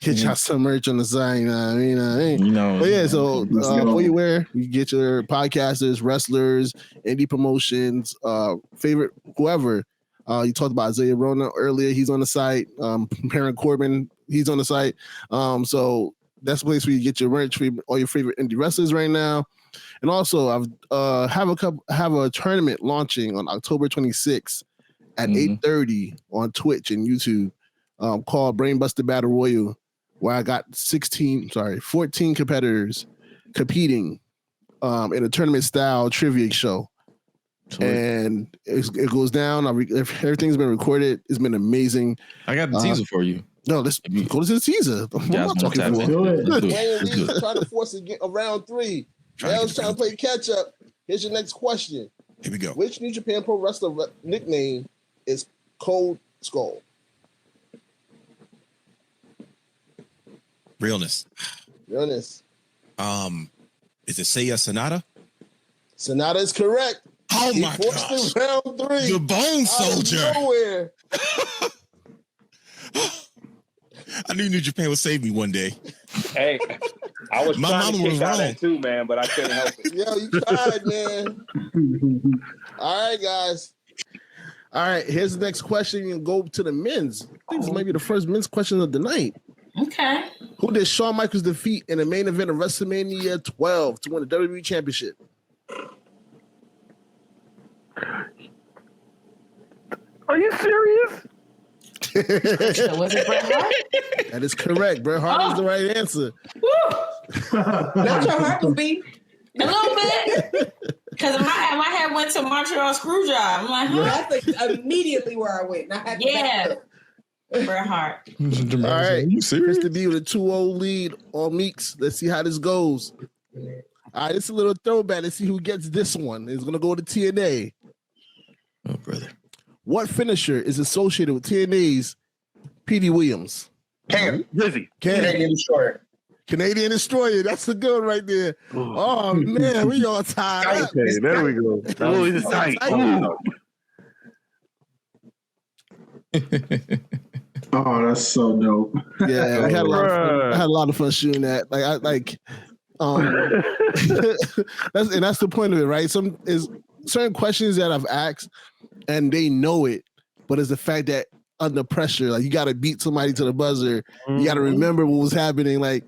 Get y'all some merch on the side. You know what I mean? But yeah, so ForUrWear, you get your podcasters, wrestlers, indie promotions, favorite whoever. You talked about Isaiah Rona earlier. He's on the site. Baron Corbin, he's on the site. So that's the place where you get your merch for all your favorite indie wrestlers right now. And also, I've have a tournament launching on October 26th at 8:30 on Twitch and YouTube called Brainbuster Battle Royal, where I got 14 competitors competing in a tournament style trivia show. And it goes down. Everything's been recorded. It's been amazing. I got the teaser for you. No, let's go to the teaser. I'm not talking for Wayne trying to force it a round 3. L's trying to play catch up. Here's your next question. Here we go. Which New Japan Pro Wrestler nickname is Cold Skull? Realness. Is it Seiya Sanada? Sanada is correct. Oh he my forced it round 3. The Bone Soldier. Nowhere. I knew New Japan would save me one day. Hey, I was trying to kick out wrong. that too, man, but I couldn't help it. Yo, you tried, man. All right, guys. All right, here's the next question. And go to the men's. I think this might be the first men's question of the night. Okay. Who did Shawn Michaels defeat in the main event of WrestleMania 12 to win the WWE Championship? Are you serious? So was it Bret Hart? That is correct. Bret Hart is the right answer. Not your heart was beat. A little bit. Because my head went to Montreal Screwjob. I'm like, huh? That's immediately where I went. Yeah. Bret Hart. All right. You serious? Mr. B with a 2-0 lead on Meeks. Let's see how this goes. All right, it's a little throwback. Let's see who gets this one. It's going to go to TNA. Oh, brother. What finisher is associated with TNA's Petey Williams? Cam. Drizzy. Canadian Destroyer. Canadian Destroyer. That's the good one right there. Oh, man. We all tied up. Okay, there we go. Oh, it's tight. Oh, that's so dope. Yeah, I had a lot of fun. I had a lot of fun shooting that. That's the point of it, right? Certain questions that I've asked and they know it, but it's the fact that under pressure, like you got to beat somebody to the buzzer. You got to remember what was happening. Like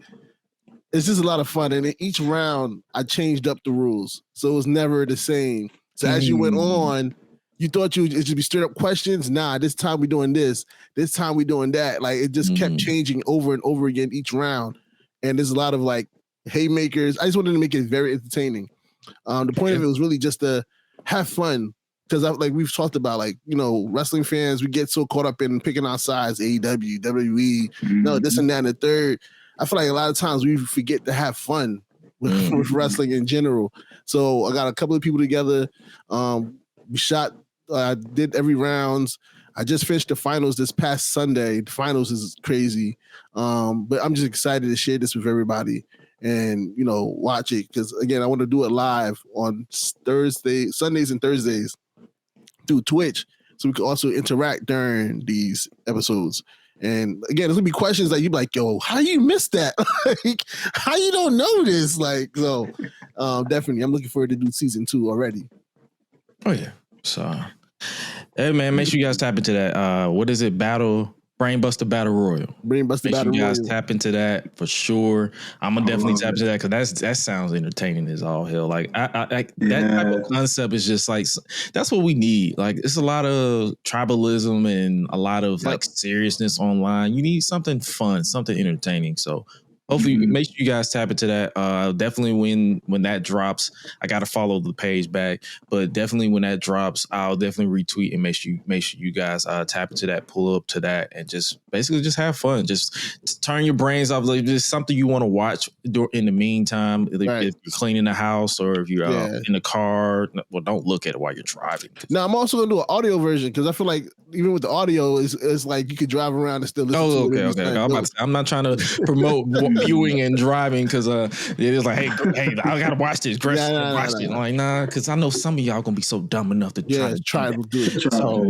it's just a lot of fun. And in each round, I changed up the rules, so it was never the same. So as you went on, you thought it should be straight up questions. Nah, this time we doing this. This time we doing that. Like it just kept changing over and over again each round. And there's a lot of like haymakers. I just wanted to make it very entertaining. The point of it was really just to have fun. Because like we've talked about, like, you know, wrestling fans, we get so caught up in picking our sides, AEW, WWE, no, this and that and the third. I feel like a lot of times we forget to have fun with wrestling in general. So I got a couple of people together. We shot, did every rounds. I just finished the finals this past Sunday. The finals is crazy. But I'm just excited to share this with everybody and, you know, watch it. Because, again, I want to do it live on Sundays and Thursdays through Twitch. So we can also interact during these episodes. And, again, there's going to be questions that you'd be like, yo, how you missed that? Like, how you don't know this? Like, so definitely, I'm looking forward to do season 2 already. Oh, yeah. So, hey, man, make sure you guys tap into that. What is it? Brainbuster Battle Royal. Brainbuster Battle Royal. Make sure you guys tap into that for sure. I'm gonna definitely tap into that because that sounds entertaining as all hell. Like that type of concept is just like that's what we need. Like it's a lot of tribalism and a lot of like seriousness online. You need something fun, something entertaining. So hopefully, make sure you guys tap into that. Definitely when that drops, I gotta follow the page back. But definitely when that drops, I'll definitely retweet and make sure you guys tap into that, pull up to that, and just basically just have fun. Just turn your brains off. Like just something you want to watch in the meantime. If you're cleaning the house or if you're in the car, well, don't look at it while you're driving. Now I'm also gonna do an audio version because I feel like even with the audio, it's like you could drive around and still listen to it. Okay. I'm not trying to promote viewing and driving because it is like, hey, I gotta watch this. Watch it. I'm like, nah, because I know some of y'all gonna be so dumb enough to try to do it. So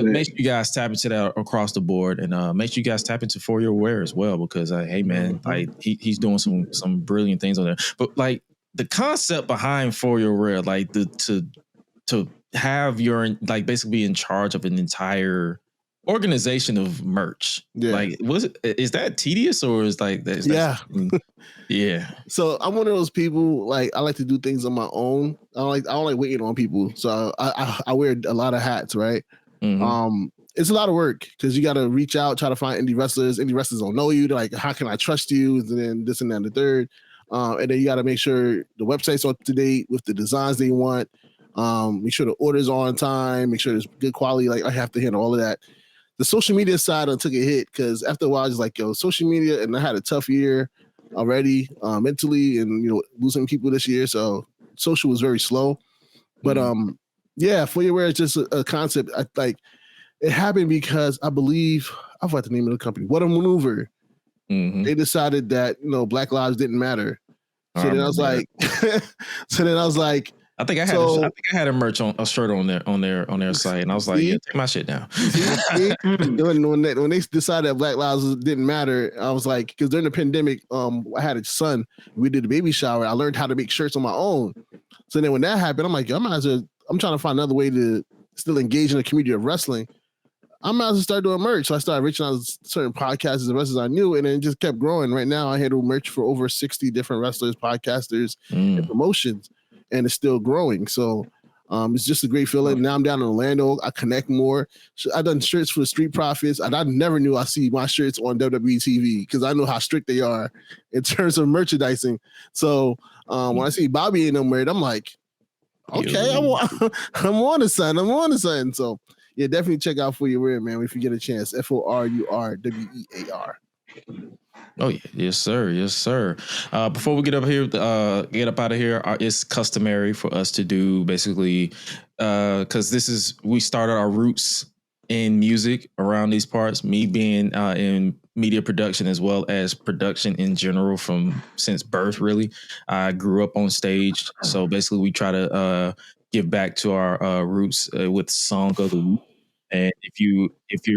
make sure you guys tap into that across the board, and make sure you guys tap into ForUrWear as well because hey man, like he's doing some brilliant things on there. But like the concept behind ForUrWear, like to have your like basically in charge of an entire organization of merch. Like is that tedious or is like that? Yeah. So I'm one of those people, like I like to do things on my own. I don't like waiting on people. So I wear a lot of hats, right? It's a lot of work because you got to reach out, try to find indie wrestlers. Indie wrestlers don't know you. They're like, how can I trust you? And then this and that and the third. And then you got to make sure the website's up to date with the designs they want. Make sure the orders are on time. Make sure there's good quality. Like I have to handle all of that. The social media side took a hit because after a while, I was like, yo, social media, and I had a tough year already mentally and, you know, losing people this year. So social was very slow. But ForUrWear is just a concept. It happened because I believe, I forgot the name of the company, What a Maneuver. They decided that, you know, Black Lives didn't matter. So then I was like, I think I had a merch on a shirt on their site, and I was like, yeah, take my shit down. when they decided that Black Lives didn't matter, I was like, because during the pandemic, I had a son. We did a baby shower. I learned how to make shirts on my own. So then when that happened, I'm like, I'm trying to find another way to still engage in the community of wrestling. I might as well start doing merch. So I started reaching out to certain podcasters and wrestlers I knew, and it just kept growing. Right now, I handle merch for over 60 different wrestlers, podcasters, and promotions. And it's still growing. So It's just a great feeling. Now I'm down in Orlando. I connect more. I done shirts for the Street Profits, and I never knew I see my shirts on WWE TV because I know how strict they are in terms of merchandising. So when I see Bobby in them wear it, I'm like, okay, I'm on the sun. I'm on the sun. So yeah, definitely check out ForUrWear, man, if you get a chance. ForUrWear. Oh yeah, yes sir, yes sir. Before we get up out of here, it's customary for us to do basically, because we started our roots in music around these parts. Me being in media production as well as production in general since birth. Really, I grew up on stage, so basically we try to give back to our roots with song of the week. And if you're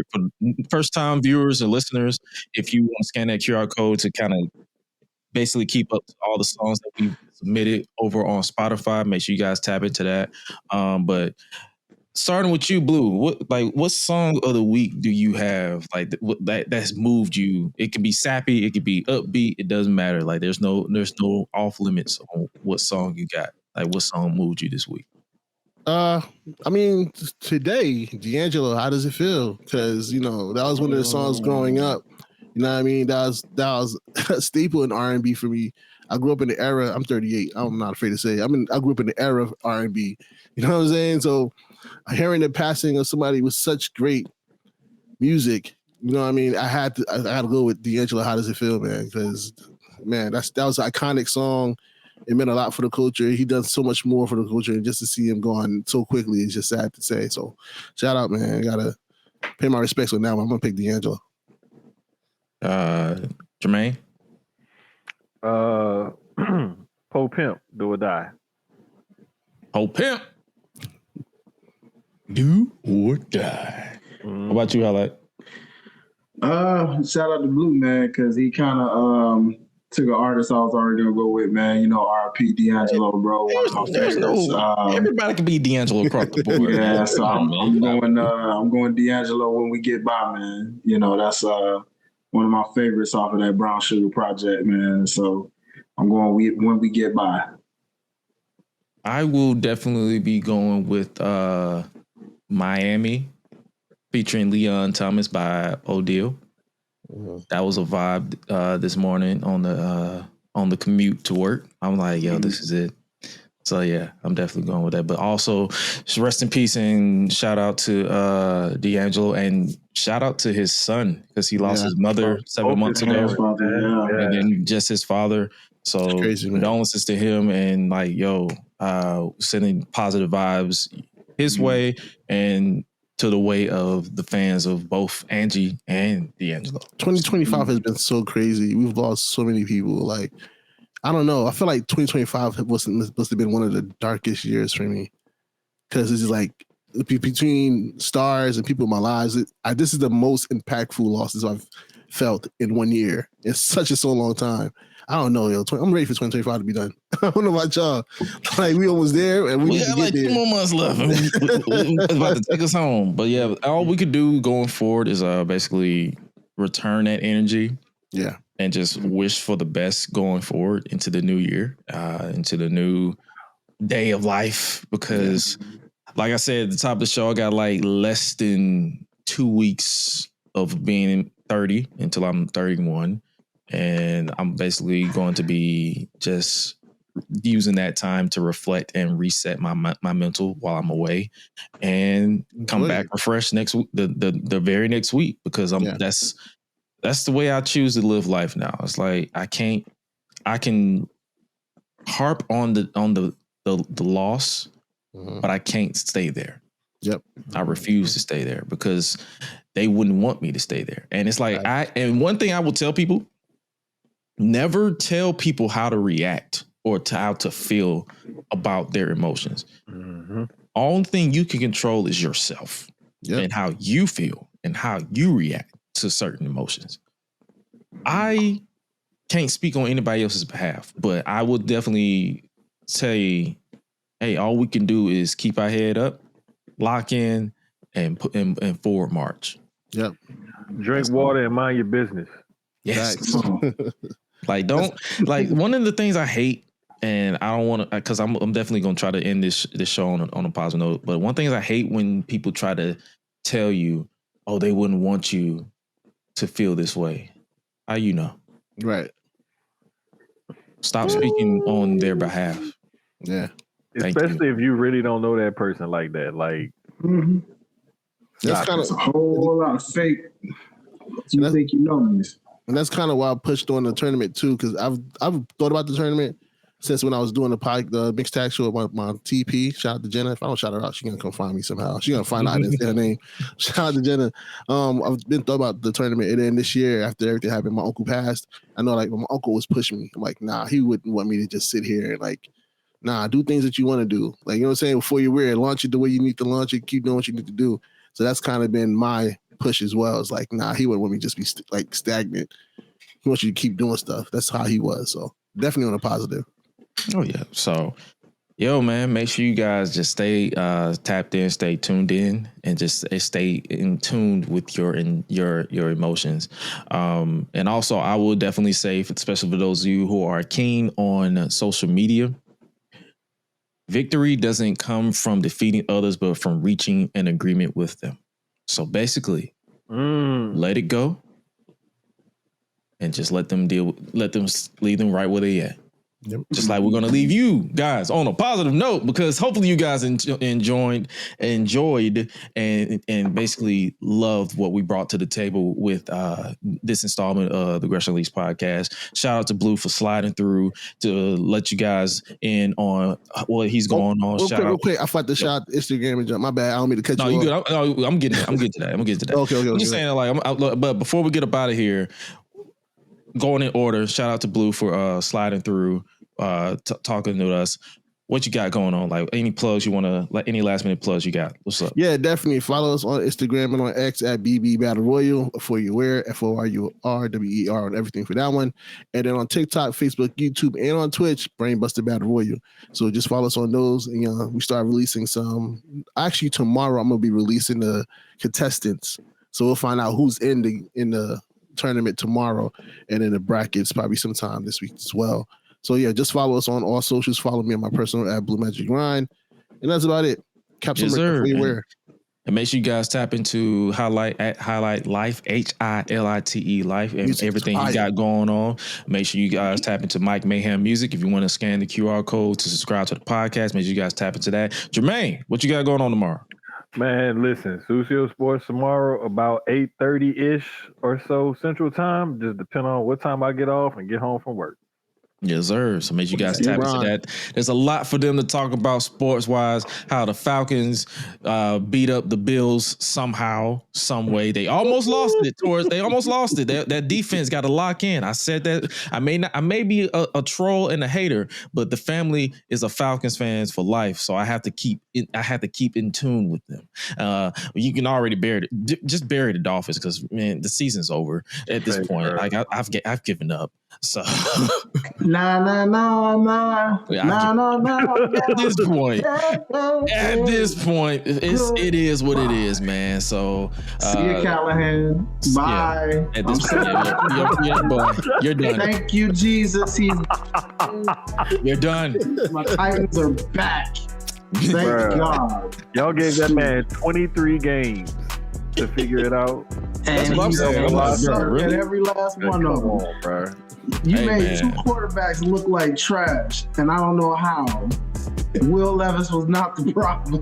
for first time viewers or listeners, if you want to scan that QR code to kind of basically keep up to all the songs that we've submitted over on Spotify, make sure you guys tap into that. But starting with you, Blue, what song of the week do you have that's moved you? It can be sappy, it could be upbeat, it doesn't matter. Like there's no off limits on what song you got. Like what song moved you this week? I mean, today, D'Angelo, how does it feel? Because that was one of the songs growing up. You know what I mean? That was a staple in R&B for me. I grew up in the era. I'm 38. I'm not afraid to say it. I grew up in the era of R&B. You know what I'm saying? So hearing the passing of somebody with such great music, you know what I mean? I had to go with D'Angelo. How does it feel, man? Because man, that was an iconic song. It meant a lot for the culture. He does so much more for the culture, and just to see him gone so quickly is just sad to say. So, shout out, man. I gotta pay my respects with that one. I'm gonna pick D'Angelo. Jermaine, Po Pimp, Do or Die. Po Pimp, Do or Die. How about you, Highlight? Shout out to Blue, man, because he kind of took an artist I was already gonna go with, man. R.I.P. D'Angelo, bro. One of my favorites. Everybody can be D'Angelo across the board. Yeah, so I'm going D'Angelo When We Get By, man. That's one of my favorites off of that Brown Sugar project, man. So I'm going When We Get By. I will definitely be going with Miami, featuring Leon Thomas by Odile. That was a vibe this morning on the commute to work. I'm like, yo, this is it. So yeah, I'm definitely going with that. But also, just rest in peace and shout out to D'Angelo and shout out to his son because he lost his mother 7 months ago, and then just his father. So condolences to him and sending positive vibes his way and to the way of the fans of both Angie and D'Angelo. 2025 has been so crazy. We've lost so many people. Like, I don't know. I feel like 2025 must have been one of the darkest years for me because it's like between stars and people in my lives. This is the most impactful losses I've felt in 1 year in such a long time. I don't know, yo. I'm ready for 2025 to be done. I don't know about y'all. Like, we almost there, and we got like 2 more months left. It's about to take us home. But yeah, all we could do going forward is basically return that energy. Yeah. And just wish for the best going forward into the new year, into the new day of life. Because, like I said at the top of the show, I got like less than 2 weeks of being 30 until I'm 31. And I'm basically going to be just using that time to reflect and reset my mental while I'm away and come back refreshed next week, the very next week, because that's the way I choose to live life now. It's like I can harp on the loss, but I can't stay there. Yep. I refuse to stay there because they wouldn't want me to stay there. And it's like and one thing I will tell people, never tell people how to react or how to feel about their emotions. Mm-hmm. Only thing you can control is yourself and how you feel and how you react to certain emotions. I can't speak on anybody else's behalf, but I will definitely say, hey, all we can do is keep our head up, lock in, and put in forward march. Yep. Drink water and mind your business. Yes. One of the things I hate and I don't want to, because I'm definitely gonna try to end this show on a positive note. But one thing is I hate when people try to tell you, oh, they wouldn't want you to feel this way. How you know? Right. Stop speaking on their behalf. Yeah. Especially if you really don't know that person like that. Like, that's kind of a whole lot of fake. You think you know me. And that's kind of why I pushed on the tournament too, because I've thought about the tournament since when I was doing the mixed tag show with my TP. Shout out to Jenna. If I don't shout her out, she's gonna come find me somehow. She's gonna find out I didn't say her name. Shout out to Jenna. I've been thought about the tournament, and then this year after everything happened, my uncle passed. I know like my uncle was pushing me. I'm like, nah, he wouldn't want me to just sit here and like, nah, do things that you want to do. Like, you know what I'm saying? Before you wear it, launch it the way you need to launch it. Keep doing what you need to do. So that's kind of been my push as well. It's like, nah, he wouldn't want me to just be like stagnant. He wants you to keep doing stuff. That's how he was. So definitely on a positive. Oh yeah. So, yo, man, make sure you guys just stay tapped in, stay tuned in, and just stay in tune with your emotions. And also, I will definitely say, especially for those of you who are keen on social media, victory doesn't come from defeating others, but from reaching an agreement with them. So basically, let it go. And just let them leave them right where they at. Yep. Just like we're going to leave you guys on a positive note, because hopefully you guys enjoyed and basically loved what we brought to the table with this installment of the Gresham Leaks podcast. Shout out to Blue for sliding through to let you guys in on what he's going on. Real quick, I thought to shout out Instagram and jump. My bad. I don't mean to cut you off. Good. I'm getting to that. Okay. I'm just saying, like, but before we get up out of here, going in order, shout out to Blue for sliding through, talking to us. What you got going on? Like any plugs you want to, like any last minute plugs you got? What's up? Yeah, definitely follow us on Instagram and on X at BB Battle Royal, ForUrWear, ForUrWear on everything for that one. And then on TikTok, Facebook, YouTube, and on Twitch, Brainbuster Battle Royal. So just follow us on those. And we start releasing some. Actually, tomorrow I'm gonna be releasing the contestants. So we'll find out who's in the tournament tomorrow, and in the brackets probably sometime this week as well. So yeah, just follow us on all socials. Follow me on my personal at Blue Magic Grind, and that's about it. Capsule ForUrWear. And make sure you guys tap into Highlight Life, HILITE Life, and Music everything he got going on. Make sure you guys tap into Mike Mayhem Music. If you want to scan the QR code to subscribe to the podcast, make sure you guys tap into that. Jermaine, what you got going on tomorrow? Man, listen, Susio Sports tomorrow about 8:30-ish or so Central Time. Just depend on what time I get off and get home from work. Yes, sir. So make sure you guys tap into that. There's a lot for them to talk about sports-wise, how the Falcons beat up the Bills somehow, some way. They almost lost it. They almost lost it. That defense got to lock in. I said that. I may be a troll and a hater, but the family is a Falcons fans for life. So I have to keep in tune with them. You can already bury the Dolphins because, man, the season's over at this point. Like I've given up. So At this point, it is what it is, man. So see you, Callahan. Bye. Yeah, at this point, boy, you're done. Thank you, Jesus. You're done. My Titans are back. Thank God. Y'all gave that man 23 games to figure it out. And what I'm saying. Really? Every last one of them. Bro. You made two quarterbacks look like trash, and I don't know how. Will Levis was not the problem.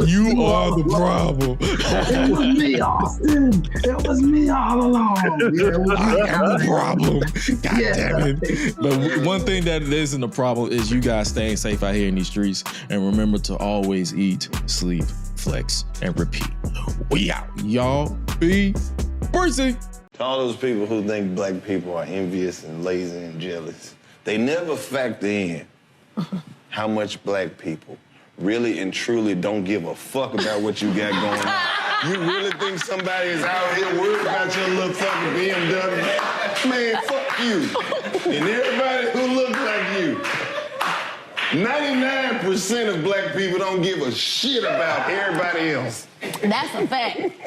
You are the problem. It was me, Austin. It was me all along. Yeah, it was me. I am the problem. God damn it. But one thing that isn't a problem is you guys staying safe out here in these streets, and remember to always eat, sleep, flex, and repeat. We out. Y'all be Bronson. To all those people who think black people are envious and lazy and jealous, they never factor in how much black people really and truly don't give a fuck about what you got going on. You really think somebody is out here worried about your little fucking BMW? Man, fuck you. And everybody who looks like you. 99% of black people don't give a shit about everybody else. That's a fact.